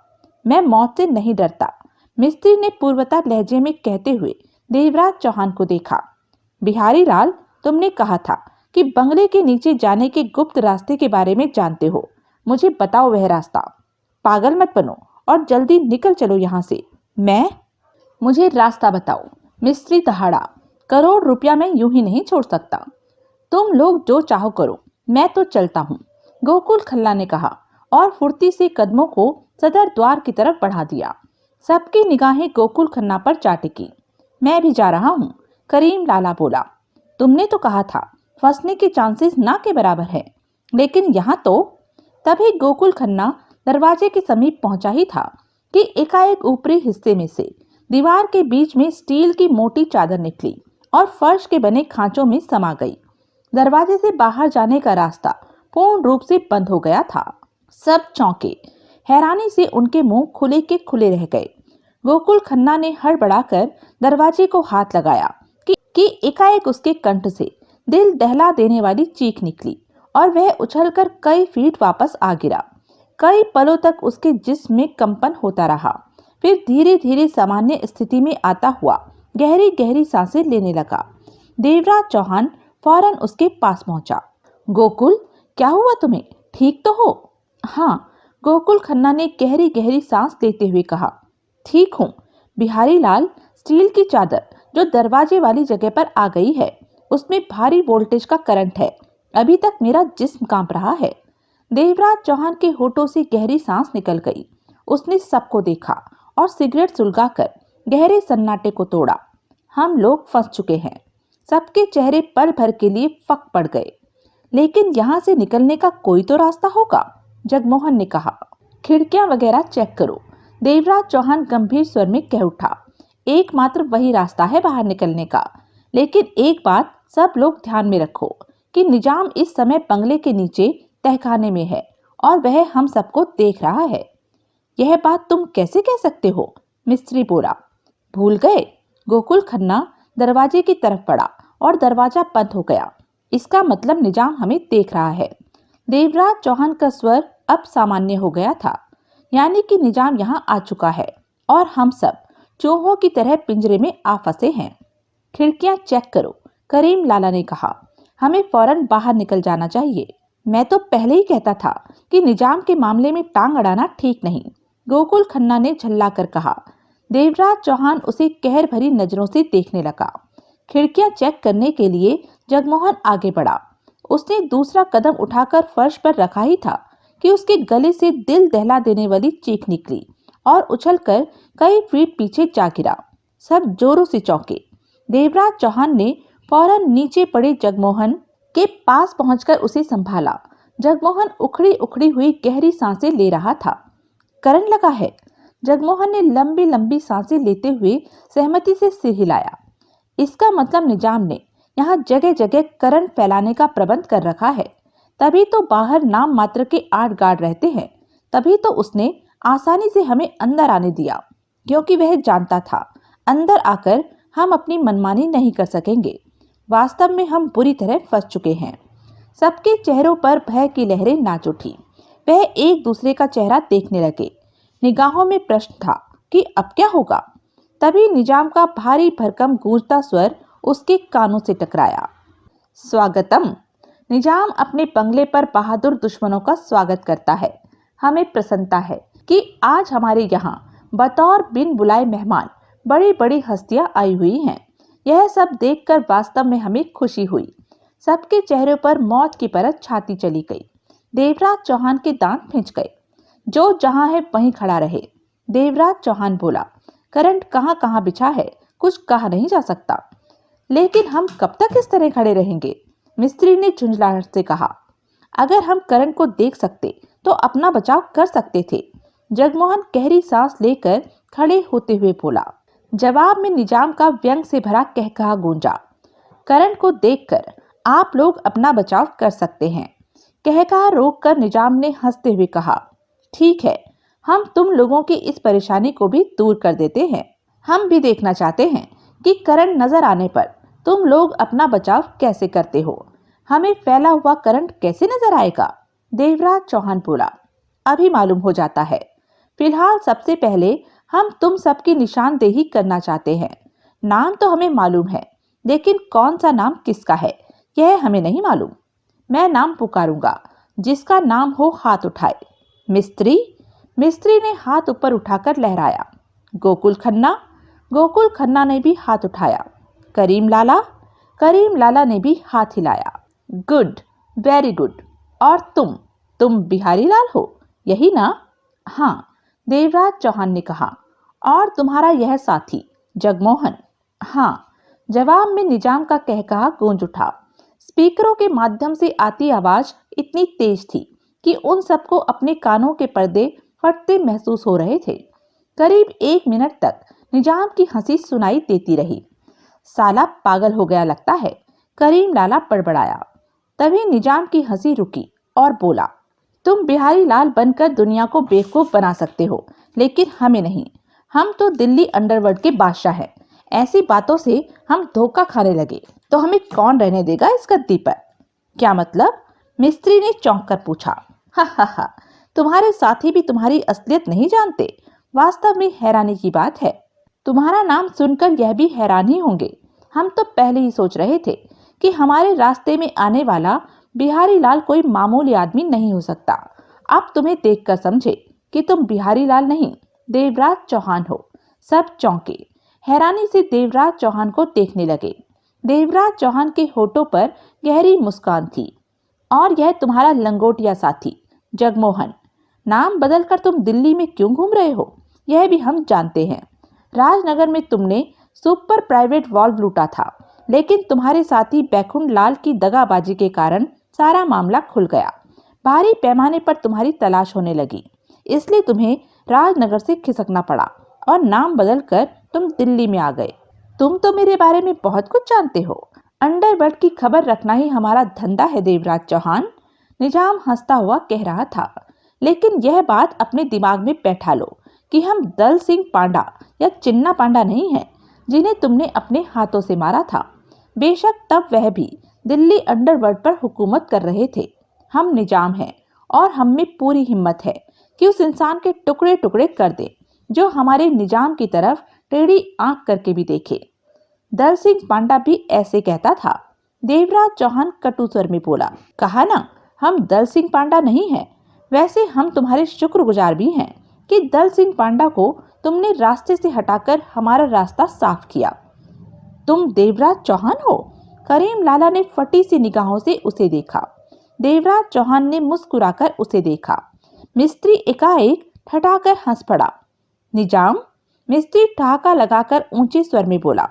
मैं मौत से नहीं डरता, मिस्त्री ने पूर्वता लहजे में कहते हुए देवराज चौहान को देखा। बिहारी लाल, तुमने कहा था कि बंगले के नीचे जाने के गुप्त रास्ते के बारे में जानते हो। मुझे बताओ वह रास्ता। पागल मत बनो और जल्दी निकल चलो यहाँ से। मुझे रास्ता बताओ, मिस्त्री दहाड़ा। करोड़ रुपया मैं यूं ही नहीं छोड़ सकता। तुम लोग जो चाहो करो, मैं तो चलता हूँ, गोकुल खन्ना ने कहा और फुर्ती से कदमों को सदर द्वार की तरफ बढ़ा दिया। सबकी निगाहें गोकुल खन्ना पर जा टिकी। मैं भी जा रहा हूँ, करीम लाला बोला। तुमने तो कहा था फंसने के चांसेस ना के बराबर है, लेकिन यहाँ तो। तभी गोकुल खन्ना दरवाजे के समीप पहुंचा ही था कि एकाएक ऊपरी हिस्से में से दीवार के बीच में स्टील की मोटी चादर निकली और फर्श के बने खांचों में समा गई। दरवाजे से बाहर जाने का रास्ता पूर्ण रूप से बंद हो गया था। सब चौंके। हैरानी से उनके मुंह खुले के खुले रह गए। गोकुल खन्ना ने हड़बड़ाकर दरवाजे को हाथ लगाया कि एकाएक उसके कंठ से दिल दहला देने वाली चीख निकली और वह उछलकर कई फीट वापस आ गिरा। कई पलों तक उसके जिस्म में कंपन होता रहा, फिर धीरे धीरे सामान्य स्थिति में आता हुआ गहरी गहरी सांसें लेने लगा। देवराज चौहान फौरन उसके पास पहुंचा। गोकुल, क्या हुआ तुम्हें? ठीक तो हो? हाँ, गोकुल खन्ना ने गहरी गहरी सांस लेते हुए कहा। ठीक हूँ बिहारी लाल। स्टील की चादर जो दरवाजे वाली जगह पर आ गई है, उसमें भारी वोल्टेज का करंट है। अभी तक मेरा जिस्म कांप रहा है। देवराज चौहान के होठों से गहरी सांस निकल गई। उसने सबको देखा और सिगरेट सुलगाकर गहरे सन्नाटे को तोड़ा। हम लोग फंस चुके हैं। सबके चेहरे पल भर के लिए फक पड़ गए। लेकिन यहाँ से निकलने का कोई तो रास्ता होगा, जगमोहन ने कहा। खिड़कियां वगैरह चेक करो, देवराज चौहान गंभीर स्वर में कह उठा। एकमात्र वही रास्ता है बाहर निकलने का। लेकिन एक बात सब लोग ध्यान में रखो कि निजाम इस समय बंगले के नीचे तहखाने में है और वह हम सबको देख रहा है। यह बात तुम कैसे कह सकते हो? मिस्त्री बोला। भूल गए? गोकुल खन्ना दरवाजे की तरफ बढ़ा और दरवाजा बंद हो गया। इसका मतलब निजाम हमें देख रहा है। देवराज चौहान का स्वर अब सामान्य हो गया था। यानी कि निजाम यहाँ आ चुका है और हम सब चूहों की तरह पिंजरे में आ फंसे हैं। खिड़कियां चेक करो, करीम लाला ने कहा। हमें फौरन बाहर निकल जाना चाहिए। मैं तो पहले ही कहता था कि निजाम के मामले में टांग अड़ाना ठीक नहीं, गोकुल खन्ना ने झल्लाकर कहा। देवराज चौहान उसे कहर भरी नजरों से देखने लगा। खिड़कियां चेक करने के लिए जगमोहन आगे बढ़ा। उसने दूसरा कदम उठाकर फर्श पर रखा ही था कि उसके गले से दिल दहला देने वाली चीख निकली और उछलकर कई फीट पीछे जा गिरा। सब जोरों से चौंके। देवराज चौहान ने फौरन नीचे पड़े जगमोहन के पास पहुंचकर उसे संभाला। जगमोहन उखड़ी उखड़ी हुई गहरी सांसें ले रहा था। करंट लगा है, जगमोहन ने लंबी लंबी सांसें लेते हुए सहमति से सिर हिलाया। इसका मतलब निजाम ने यहाँ जगह जगह करंट फैलाने का प्रबंध कर रखा है। तभी तो बाहर नाम मात्र के 8 गार्ड रहते हैं। तभी तो उसने आसानी से हमें अंदर आने दिया, क्योंकि वह जानता था अंदर आकर हम अपनी मनमानी नहीं कर सकेंगे। वास्तव में हम बुरी तरह फंस चुके हैं। सबके चेहरों पर भय की लहरें नाच उठी। वह एक दूसरे का चेहरा देखने लगे। निगाहों में प्रश्न था कि अब क्या होगा। तभी निजाम का भारी भरकम गूंजता स्वर उसके कानों से टकराया। स्वागतम। निजाम अपने बंगले पर बहादुर दुश्मनों का स्वागत करता है। हमें प्रसन्नता है कि आज हमारे यहाँ बतौर बिन बुलाए मेहमान बड़ी बड़ी हस्तियां आई हुई हैं। यह सब देखकर वास्तव में हमें खुशी हुई। सबके चेहरों पर मौत की परत छाती चली गई। देवराज चौहान के दांत खिंच गए। जो जहां है वहीं खड़ा रहे, देवराज चौहान बोला। करंट कहां कहां बिछा है कुछ कहा नहीं जा सकता। लेकिन हम कब तक इस तरह खड़े रहेंगे? मिस्त्री ने झुंझलाहट से कहा। अगर हम करंट को देख सकते तो अपना बचाव कर सकते थे, जगमोहन गहरी सांस लेकर खड़े होते हुए बोला। जवाब में निजाम का व्यंग से भरा कहकहा गूंजा। करंट को देखकर आप लोग अपना बचाव कर सकते हैं। कहकहा रोककर निजाम ने हंसते हुए कहा। ठीक है, हम तुम लोगों की इस परेशानी को भी दूर कर देते हैं। हम भी देखना चाहते हैं कि करंट नजर आने पर तुम लोग अपना बचाव कैसे करते हो। हमें फैला हुआ करंट कैसे नजर आएगा? देवराज चौहान बोला। अभी मालूम हो जाता है। फिलहाल सबसे पहले हम तुम सबकी निशानदेही करना चाहते हैं। नाम तो हमें मालूम है, लेकिन कौन सा नाम किसका है यह हमें नहीं मालूम। मैं नाम पुकारूंगा, जिसका नाम हो हाथ उठाए। मिस्त्री। मिस्त्री ने हाथ ऊपर उठाकर लहराया। गोकुल खन्ना। गोकुल खन्ना ने भी हाथ उठाया। करीम लाला। करीम लाला ने भी हाथ हिलाया। Good, very good. और तुम बिहारी लाल हो, यही ना? हाँ, देवराज चौहान ने कहा। और तुम्हारा यह साथी जगमोहन? हाँ। जवाब में निजाम का कहकहा गूंज उठा। स्पीकरों के माध्यम से आती आवाज इतनी तेज थी कि उन सबको अपने कानों के पर्दे फटते महसूस हो रहे थे। करीब 1 मिनट तक निजाम की हंसी सुनाई देती रही। साला पागल हो गया लगता है, करीम लाला बड़बड़ाया। तभी निजाम की हंसी रुकी और बोला। तुम बिहारी लाल बनकर दुनिया को बेवकूफ बना सकते हो, लेकिन हमें नहीं। हम तो दिल्ली अंडरवर्ल्ड के बादशाह हैं। ऐसी बातों से हम धोखा खाने लगे तो हमें कौन रहने देगा इस गद्दी पर? क्या मतलब? मिस्त्री ने चौंक कर पूछा। हा हा हा, तुम्हारे साथी भी तुम्हारी असलियत नहीं जानते। वास्तव में हैरानी की बात है। तुम्हारा नाम सुनकर यह भी हैरान ही होंगे। हम तो पहले ही सोच रहे थे कि हमारे रास्ते में आने वाला बिहारी लाल कोई मामूली आदमी नहीं हो सकता। अब तुम्हें देखकर समझे कि तुम बिहारी लाल नहीं, देवराज चौहान हो। सब चौंके, हैरानी से देवराज चौहान को देखने लगे। देवराज चौहान के होठों पर गहरी मुस्कान थी। और यह तुम्हारा लंगोटिया साथी जगमोहन। नाम बदलकर तुम दिल्ली में क्यों घूम रहे हो, यह भी हम जानते हैं। राजनगर में तुमने सुपर प्राइवेट वॉल्व लूटा था, लेकिन तुम्हारे साथी बैकुंठ लाल की दगाबाजी के कारण सारा मामला खुल गया। भारी पैमाने पर तुम्हारी तलाश होने लगी, इसलिए तुम्हें राजनगर से खिसकना पड़ा और नाम बदलकर तुम दिल्ली में आ गए। तुम तो मेरे बारे में बहुत कुछ जानते हो। अंडरवर्ल्ड की खबर रखना ही हमारा धंधा है देवराज चौहान। निजाम हंसता हुआ कह रहा था। लेकिन यह बात अपने दिमाग में बैठा लो कि हम दल सिंह पांडा या चिन्ना पांडा नहीं हैं, जिन्हें तुमने अपने हाथों से मारा था। बेशक तब वह भी दिल्ली अंडरवर्ल्ड पर हुकूमत कर रहे थे। हम निजाम हैं और हम में पूरी हिम्मत है कि उस इंसान के टुकड़े टुकड़े कर दे जो हमारे निजाम की तरफ टेढ़ी आंख करके भी देखे। दल सिंह पांडा भी ऐसे कहता था। देवराज चौहान कटु स्वर में बोला। कहा ना, हम दल सिंह पांडा नहीं हैं। वैसे हम तुम्हारे शुक्रगुजार भी हैं कि दल सिंह पांडा को तुमने रास्ते से हटाकर हमारा रास्ता साफ किया। तुम देवराज चौहान हो? करीम लाला ने फटी सी निगाहों से उसे देखा। देवराज चौहान ने मुस्कुराकर उसे देखा। मिस्त्री एकाएक ठठाकर हंस पड़ा। निजाम? मिस्त्री ठहाका लगाकर ऊंचे स्वर में बोला।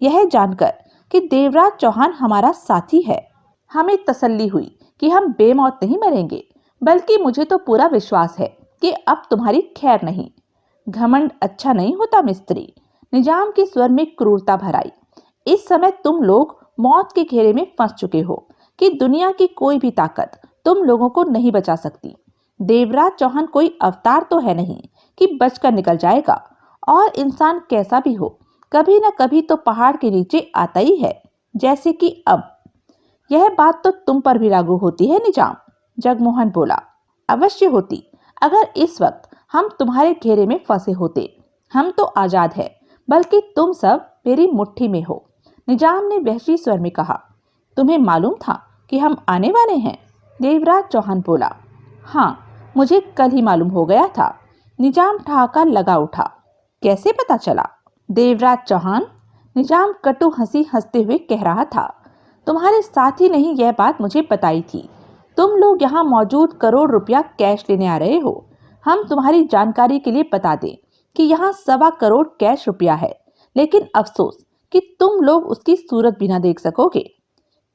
यह जानकर कि देवराज चौहान हमारा साथी है, हमें तसल्ली हुई कि हम बेमौत नहीं मरेंगे, बल्कि मुझे तो पूरा विश्वास है कि अब तुम्हारी खैर नहीं। घमंड अच्छा नहीं होता मिस्त्री, निजाम के स्वर में क्रूरता भर आई। इस समय तुम लोग मौत के घेरे में फंस चुके हो कि दुनिया की कोई भी ताकत तुम लोगों को नहीं बचा सकती। देवराज चौहान कोई अवतार तो है नहीं कि बचकर निकल जाएगा, और इंसान कैसा भी हो कभी न कभी तो पहाड़ के नीचे आता ही है, जैसे कि अब। यह बात तो तुम पर भी लागू होती है निजाम, जगमोहन बोला। अवश्य होती, अगर इस वक्त हम तुम्हारे घेरे में फंसे होते। हम तो आजाद है, बल्कि तुम सब मेरी मुट्ठी में हो, निजाम ने वहशी स्वर में कहा। तुम्हें मालूम था कि हम आने वाले हैं? देवराज चौहान बोला। हाँ, मुझे कल ही मालूम हो गया था, निजाम ठहाका लगा उठा। कैसे पता चला? देवराज चौहान, निजाम कटु हंसी हंसते हुए कह रहा था। तुम्हारे साथी ने ही यह बात मुझे बताई थी। तुम लोग यहाँ मौजूद करोड़ रुपया कैश लेने आ रहे हो। हम तुम्हारी जानकारी के लिए बता दें कि यहाँ 1.25 करोड़ कैश रुपया है, लेकिन अफसोस कि तुम लोग उसकी सूरत भी ना देख सकोगे।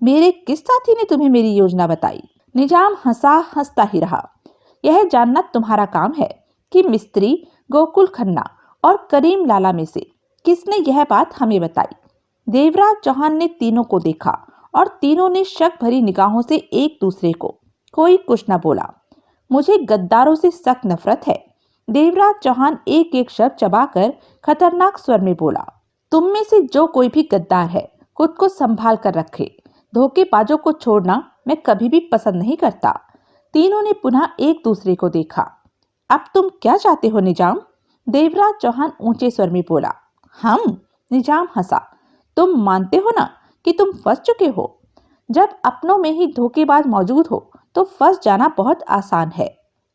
मेरे किस साथी ने तुम्हें मेरी योजना बताई? निजाम हंसता ही रहा। यह जानना तुम्हारा काम है कि मिस्त्री, गोकुल खन्ना और करीम लाला में से किसने यह बात हमें बताई। देवराज चौहान ने तीनों को देखा और तीनों ने शक भरी निगाहों से एक दूसरे को। कोई कुछ न बोला। मुझे गद्दारों से सख्त नफरत है, देवराज चौहान एक एक शब्द चबाकर खतरनाक स्वर में बोला। तुम में से जो कोई भी गद्दार है, खुद को संभाल कर रखे। धोखेबाजों को छोड़ना मैं कभी भी पसंद नहीं करता। तीनों ने पुनः एक दूसरे को देखा। अब तुम क्या चाहते हो निजाम? देवराज चौहान ऊंचे स्वर में बोला। हम? निजाम हंसा। तुम मानते हो ना कि तुम फंस चुके हो? जब अपनों में ही धोखेबाज मौजूद हो तो फंस जाना बहुत आसान है।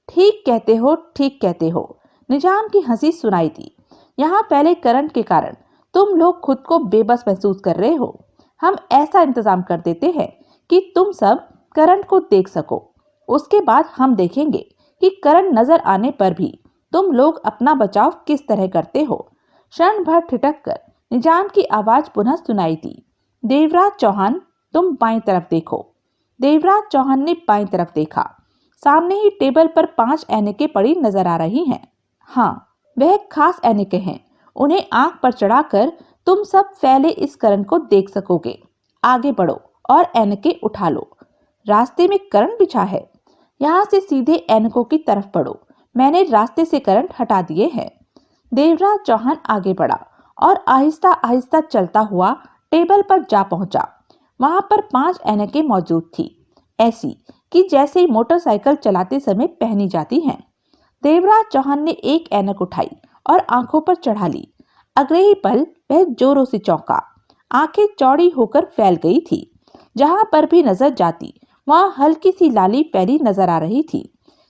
ठीक कहते हो, ठीक कहते हो। निजाम की हंसी सुनाई दी। यहाँ पहले करंट के कारण तुम लोग खुद को बेबस महसूस कर रहे हो। हम ऐसा इंतजाम कर देते हैं कि तुम सब करंट को देख सको। उसके बाद हम देखेंगे कि करंट नजर आने पर भी तुम लोग अपना बचाव किस तरह करते हो। क्षण भर ठिठक कर निजाम की आवाज पुनः सुनाई दी। देवराज चौहान, तुम बाईं तरफ देखो। देवराज चौहान ने बाईं तरफ देखा। सामने ही टेबल पर 5 ऐनकें पड़ी नजर आ रही हैं। हाँ, वह खास ऐनकें हैं। उन्हें आंख पर चढ़ाकर तुम सब फैले इस करंट को देख सकोगे। आगे बढ़ो और ऐनकें उठा लो। रास्ते में करंट बिछा है। यहाँ से सीधे ऐनकों की तरफ बढ़ो। मैंने रास्ते से करंट हटा दिए हैं। देवराज चौहान आगे बढ़ा और आहिस्ता आहिस्ता चलता हुआ टेबल पर जा पहुंचा। वहां पर 5 ऐनकें मौजूद थी, ऐसी कि जैसे मोटरसाइकिल चलाते समय पहनी जाती हैं। देवराज चौहान ने एक ऐनक उठाई और आंखों पर चढ़ा ली। अगले ही पल वह जोरों से चौंका। आंखें चौड़ी होकर फैल गई थी। जहां पर भी नजर जाती वहां हल्की सी लाली फैली नजर आ रही थी।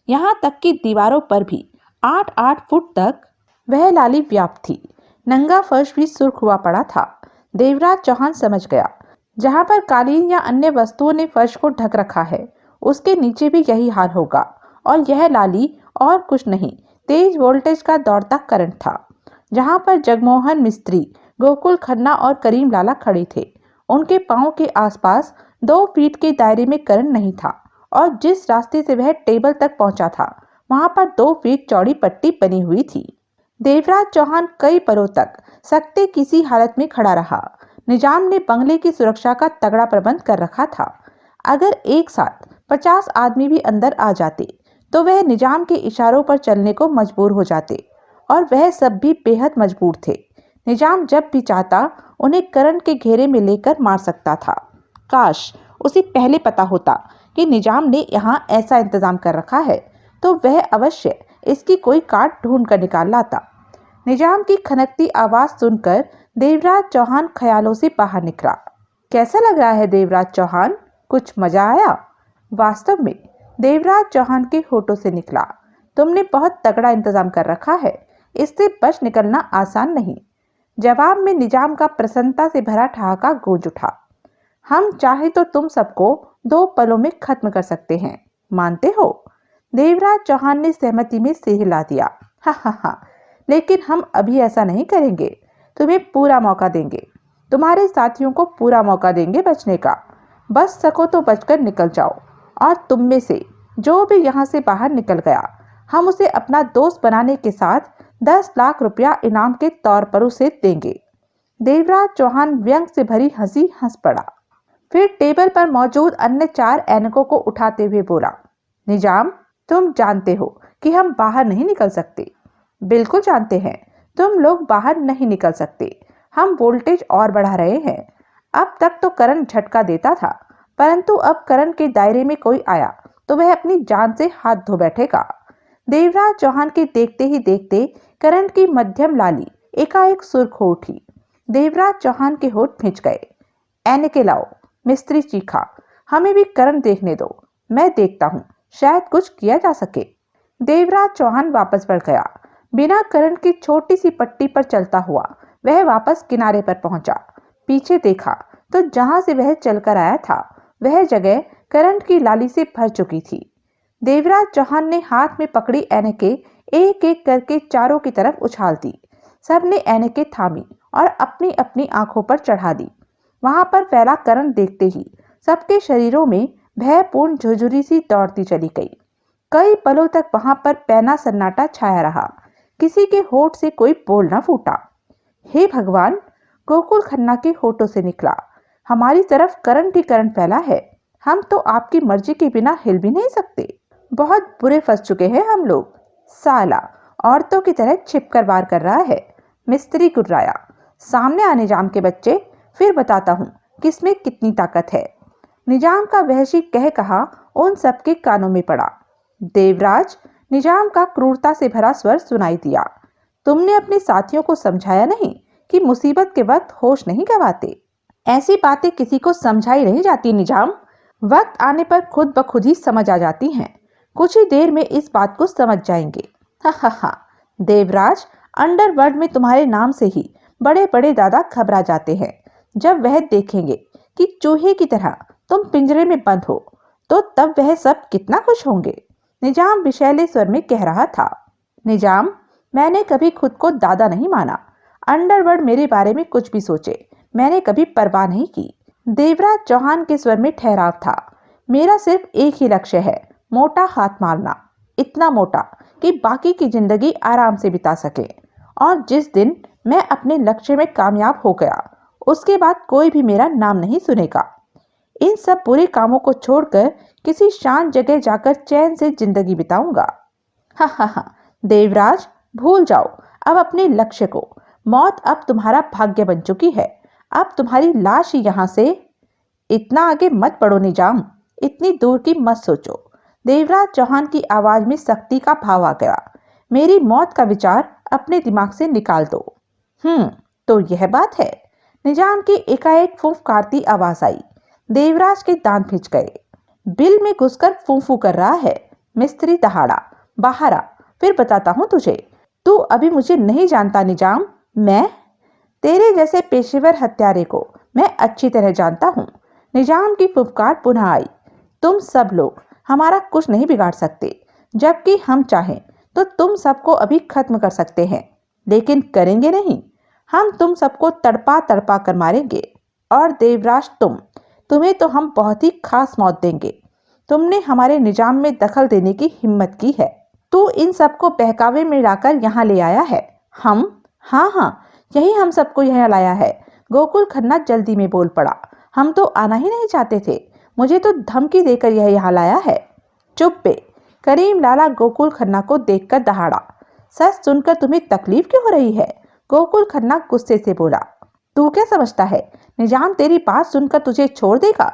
यहाँ तक कि दीवारों पर भी 8-8 फुट तक वह लाली व्याप्त थी। नंगा फर्श भी सुर्ख हुआ पड़ा था। देवराज चौहान समझ गया, जहां पर कालीन या अन्य वस्तुओं ने फर्श को ढक रखा है, उसके नीचे भी यही हाल होगा। और यह लाली और कुछ नहीं, तेज वोल्टेज का दौड़ता करंट था। जहां पर जगमोहन मिस्त्री, गोकुल खन्ना और करीम लाला खड़े थे, उनके पांव के आसपास 2 फीट के दायरे में करंट नहीं था। और जिस रास्ते से वह टेबल तक पहुंचा था, वहां पर 2 फीट चौड़ी पट्टी बनी हुई थी। देवराज चौहान कई पलों तक सख्ते किसी हालत में खड़ा रहा। निजाम ने बंगले की सुरक्षा का तगड़ा प्रबंध कर रखा था। अगर एक साथ 50 आदमी भी अंदर आ जाते तो वह निजाम के इशारों पर चलने को मजबूर हो जाते, और वह सब भी बेहद मजबूर थे। निजाम जब भी चाहता उन्हें करंट के घेरे में लेकर मार सकता था। काश उसे पहले पता होता कि निजाम ने यहाँ ऐसा इंतजाम कर रखा है, तो वह अवश्य इसकी कोई काट ढूंढ कर निकाल लाता। निजाम की खनकती आवाज सुनकर देवराज चौहान ख्यालों से बाहर निकला। कैसा लग रहा है देवराज चौहान? कुछ मजा आया? वास्तव में देवराज चौहान के होठों से निकला, तुमने बहुत तगड़ा इंतजाम कर रखा है, इससे बच निकलना आसान नहीं। जवाब में निजाम का प्रसन्नता से भरा ठहाका गूंज उठा। हम चाहे तो तुम सबको 2 पलों में खत्म कर सकते हैं, मानते हो? देवराज चौहान ने सहमति में सिर हिला दिया। हा, लेकिन हम अभी ऐसा नहीं करेंगे। तुम्हें पूरा मौका देंगे, तुम्हारे साथियों को पूरा मौका देंगे बचने का। बच सको तो बचकर निकल जाओ, और तुम में से जो भी यहाँ से बाहर निकल गया, हम उसे अपना दोस्त बनाने के साथ 10 लाख रुपया इनाम के तौर पर उसे देंगे। देवराज चौहान व्यंग से भरी हंसी हंस पड़ा। फिर टेबल पर मौजूद अन्य 4 ऐनकों को उठाते हुए बोला, निजाम, तुम जानते हो कि हम बाहर नहीं निकल सकते। बिल्कुल जानते हैं, तुम लोग बाहर नहीं निकल सकते। हम वोल्टेज और बढ़ा रहे हैं। अब तक तो करंट झटका देता था, परंतु अब करंट के दायरे में कोई आया तो वह अपनी जान से हाथ धो बैठेगा। देवराज चौहान के देखते ही देखते करंट की मध्यम लाली एकाएक सुर्ख हो उठी। देवराज चौहान के होठ भींच गए। ऐनके लाओ, मिस्त्री चीखा। हमें भी करंट देखने दो, मैं देखता हूँ, शायद कुछ किया जा सके। देवराज चौहान वापस बढ़ गया। बिना करंट की छोटी सी पट्टी पर चलता हुआ वह वापस किनारे पर पहुंचा। पीछे देखा तो जहां से वह चलकर आया था, वह जगह करंट की लाली से भर चुकी थी। देवराज चौहान ने हाथ में पकड़ी ऐनकें एक एक करके चारों की तरफ उछाल दी। सबने ऐनकें थामी और अपनी अपनी आंखों पर चढ़ा दी। वहां पर फैला करंट देखते ही सबके शरीरों में भयपूर्ण झुरझुरी सी दौड़ती चली गई। कई पलों तक वहां पर पैना सन्नाटा छाया रहा। किसी के होठ से कोई बोल न फूटा। हे भगवान, गोकुल खन्ना के होठों से निकला, हमारी तरफ करंट ही करंट फैला है। हम तो आपकी मर्जी के बिना हिल भी नहीं सकते। बहुत बुरे फंस चुके हैं हम लोग। साला औरतों की तरह छिपकर वार कर रहा है। मिस्त्री गुर्राया। सामने आ निजाम के बच्चे, फिर बताता हूँ किसमें कितनी ताकत है। निजाम का वहशी कह कहा उन सबके कानों में पड़ा। देवराज, निजाम का क्रूरता से भरा स्वर सुनाई दिया। तुमने अपने साथियों को समझाया नहीं कि मुसीबत के वक्त होश नहीं गंवाते। ऐसी बातें किसी को समझाई नहीं जाती निजाम, वक्त आने पर खुद ब खुद ही समझ आ जाती हैं। कुछ ही देर में इस बात को समझ जाएंगे। हा। देवराज, अंडरवर्ल्ड में तुम्हारे नाम से ही बड़े बड़े दादा घबरा जाते हैं। जब वह देखेंगे कि चूहे की तरह तुम पिंजरे में बंद हो, तो तब वह सब कितना खुश होंगे। निजाम विशैले स्वर में कह रहा था। निजाम, मैंने कभी खुद को दादा नहीं माना। अंडरवर्ल्ड मेरे बारे में कुछ भी सोचे, मैंने कभी परवाह नहीं की। देवराज चौहान के स्वर में ठहराव था। मेरा सिर्फ एक ही लक्ष्य है, मोटा हाथ मारना, इतना मोटा कि बाकी की जिंदगी आराम से बिता सके। और जिस दिन मैं अपने लक्ष्य में कामयाब हो गया, उसके बाद कोई भी मेरा नाम नहीं सुनेगा। इन सब बुरे कामों को छोड़कर किसी शांत जगह जाकर चैन से जिंदगी बिताऊंगा। हा हा हा। देवराज, भूल जाओ अब अपने लक्ष्य को। मौत अब तुम्हारा भाग्य बन चुकी है। अब तुम्हारी लाश ही यहां से। इतना आगे मत बढ़ो निजाम, इतनी दूर की मत सोचो। देवराज चौहान की आवाज में सख्ती का भाव आ गया। मेरी मौत का विचार अपने दिमाग से निकाल दो। तो यह बात है। निजाम की एकाएक फूंफकारती आवाज आई। देवराज के दांत भिज गए। बिल में घुसकर फूंफू कर रहा है। मिस्त्री दहाड़ा। बाहर आ, फिर बताता हूं तुझे। तू अभी मुझे नहीं जानता निजाम। मैं तेरे जैसे पेशेवर हत्यारे को मैं अच्छी तरह जानता हूं। निजाम की फुफकार पुनः आई। तुम सब लोग हमारा कुछ नहीं बिगाड़ सकते, जबकि हम चाहें तो तुम सबको अभी खत्म कर सकते हैं, लेकिन करेंगे नहीं। हम तुम सबको तड़पा तड़पा कर मारेंगे। और देवराज, तुम्हें तो हम बहुत ही खास मौत देंगे। तुमने हमारे निजाम में दखल देने की हिम्मत की है। तू इन सबको बहकावे में लाकर यहाँ ले आया है। हम? हाँ, यही हम सबको यहाँ लाया है। गोकुल खन्ना जल्दी में बोल पड़ा। हम तो आना ही नहीं चाहते थे। मुझे तो धमकी देकर यह यहाँ लाया है। चुप बे। करीम लाला गोकुल खन्ना को देखकर दहाड़ा। सच सुनकर तुम्हें तकलीफ क्यों हो रही है? गोकुल खन्ना गुस्से से बोला। तू क्या समझता है निजाम तेरी बात सुनकर तुझे छोड़ देगा?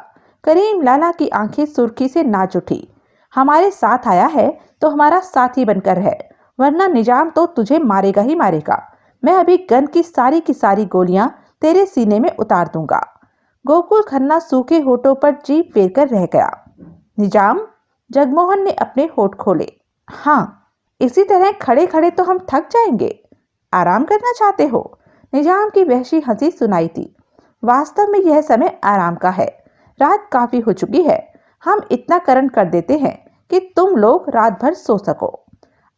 करीम लाला की आंखें सुर्खी से नाच उठी। हमारे साथ आया है तो हमारा साथी बनकर है, वरना निजाम तो तुझे मारेगा ही मारेगा। मैं अभी गन की सारी गोलियां तेरे सीने में उतार दूंगा। गोकुल खन्ना सूखे होठों पर जीभ फेर कर रह गया। निजाम? जगमोहन ने अपने होठ खोले। हाँ, इसी तरह खड़े खड़े तो हम थक जाएंगे। आराम करना चाहते हो? निजाम की वहशी हंसी सुनाई थी। वास्तव में यह समय आराम का है। रात काफी हो चुकी है। हम इतना करंट कर देते हैं कि तुम लोग रात भर सो सको।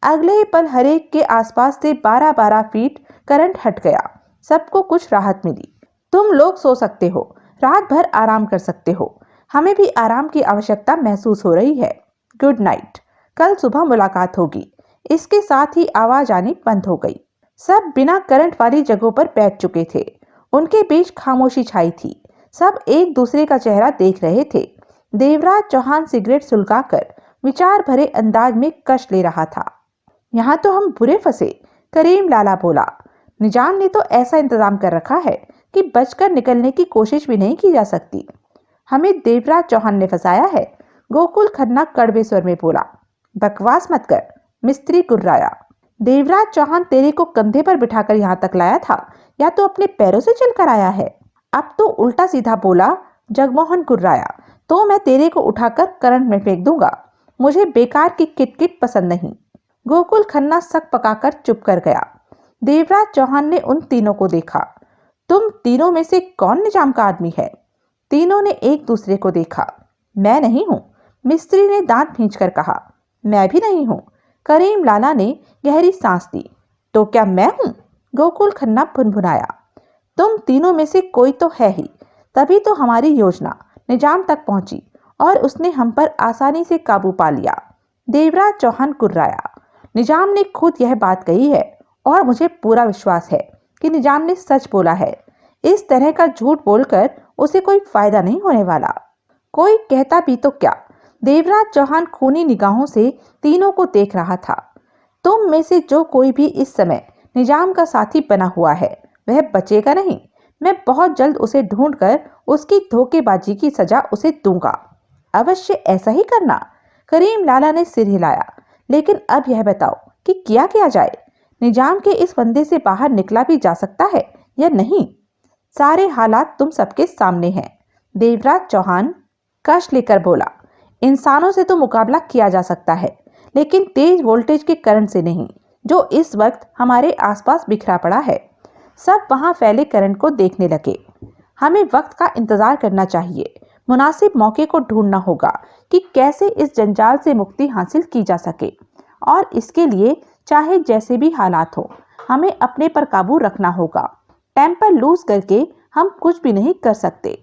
अगले ही पल हरेक के आसपास से 12-12 फीट करंट हट गया। सबको कुछ राहत मिली। तुम लोग सो सकते हो, रात भर आराम कर सकते हो। हमें भी आराम की आवश्यकता महसूस हो रही है। Good night. कल सुबह मुलाकात होगी। इसके साथ ही आवाज आनी बंद हो गई। सब बिना करंट वाली जगहों पर बैठ चुके थे। उनके बीच खामोशी छाई थी। सब एक दूसरे का चेहरा देख रहे थे। देवराज चौहान सिगरेट सुलगाकर विचार भरे अंदाज में कश ले रहा था। यहाँ तो हम बुरे फंसे, करीम लाला बोला। निजाम ने तो ऐसा इंतजाम कर रखा है कि बचकर निकलने की कोशिश भी नहीं की जा सकती। हमें देवराज चौहान ने फंसाया है, गोकुल खन्ना कड़वे स्वर में बोला। बकवास मत कर, मिस्त्री कुर्राया। देवराज चौहान तेरे को कंधे पर बिठाकर यहाँ तक लाया था या तो अपने पैरों से चलकर आया है? अब तो उल्टा सीधा बोला। जगमोहन कुर्राया। तो मैं तेरे को उठाकर करंट में फेंक दूंगा। मुझे बेकार की किटकिट पसंद नहीं। गोकुल खन्ना सक पकाकर चुप कर गया। देवराज चौहान ने उन तीनों को देखा। तुम तीनों में से कौन निजाम का आदमी है? तीनों ने एक दूसरे को देखा। मैं नहीं हूं, मिस्त्री ने दांत भींचकर कहा। मैं भी नहीं हूं। करीम लाला ने गहरी सांस ली। तो क्या मैं हूं? गोकुल खन्ना भुनभुनाया। तुम तीनों में से कोई तो है ही, तभी तो हमारी योजना निजाम तक पहुंची और उसने हम पर आसानी से काबू पा लिया। देवराज चौहान कुर्राया। निजाम ने खुद यह बात कही है और मुझे पूरा विश्वास है कि निजाम ने सच बोला है। इस तरह का झूठ बोलकर उसे कोई फायदा नहीं होने वाला। कोई कहता भी तो क्या? देवराज चौहान खूनी निगाहों से तीनों को देख रहा था। तुम में से जो कोई भी इस समय निजाम का साथी बना हुआ है वह बचेगा नहीं। मैं बहुत जल्द उसे ढूंढकर उसकी धोखेबाजी की सजा उसे दूंगा। अवश्य ऐसा ही करना। करीम लाला ने सिर हिलाया। लेकिन अब यह बताओ कि किया जाए? निजाम के इस फंदे से बाहर निकला भी जा सकता है या नहीं? सारे हालात तुम सबके सामने हैं। देवराज चौहान कश लेकर बोला। इंसानों से तो मुकाबला किया जा सकता है, लेकिन तेज वोल्टेज के करंट से नहीं, जो इस वक्त हमारे आसपास बिखरा पड़ा है। सब वहां फैले करंट को देखने लगे। हमें वक्त का इंतजार करना चाहिए। मुनासिब मौके को ढूंढना होगा कि कैसे इस जंजाल से मुक्ति हासिल की जा सके, और इसके लिए चाहे जैसे भी हालात हो हमें अपने पर काबू रखना होगा। टेम्पर लूज करके हम कुछ भी नहीं कर सकते।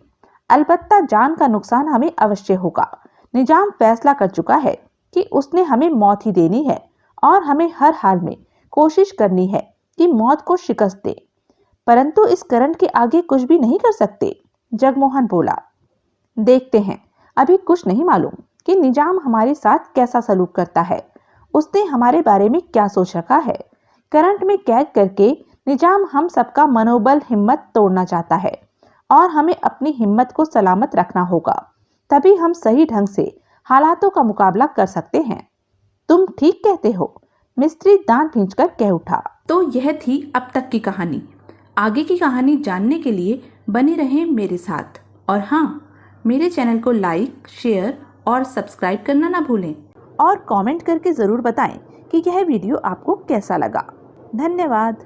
अलबत्ता जान का नुकसान हमें अवश्य होगा। निजाम फैसला कर चुका है कि उसने हमें मौत ही देनी है और हमें हर हाल में कोशिश करनी है कि मौत को शिकस्त दे। परंतु इस करंट के आगे कुछ भी नहीं कर सकते। जगमोहन बोला। देखते हैं। अभी कुछ नहीं मालूम कि निजाम हमारे साथ कैसा सलूक करता है। उसने हमारे बारे में क्या सोच रखा है। करंट में कैद करके निजाम हम सबका मनोबल हिम्मत तोड़ना चाहता है और हमें अपनी हिम्मत को सलामत रखना होगा। तभी हम सही ढंग से हालातों का मुकाबला कर सकते हैं। तुम ठीक कहते हो, मिस्त्री दांत भींचकर कह उठा। तो यह थी अब तक की कहानी। आगे की कहानी जानने के लिए बने रहें मेरे साथ। और हाँ, मेरे चैनल को लाइक, शेयर और सब्सक्राइब करना ना भूलें। और कमेंट करके ज़रूर बताएं कि यह वीडियो आपको कैसा लगा। धन्यवाद।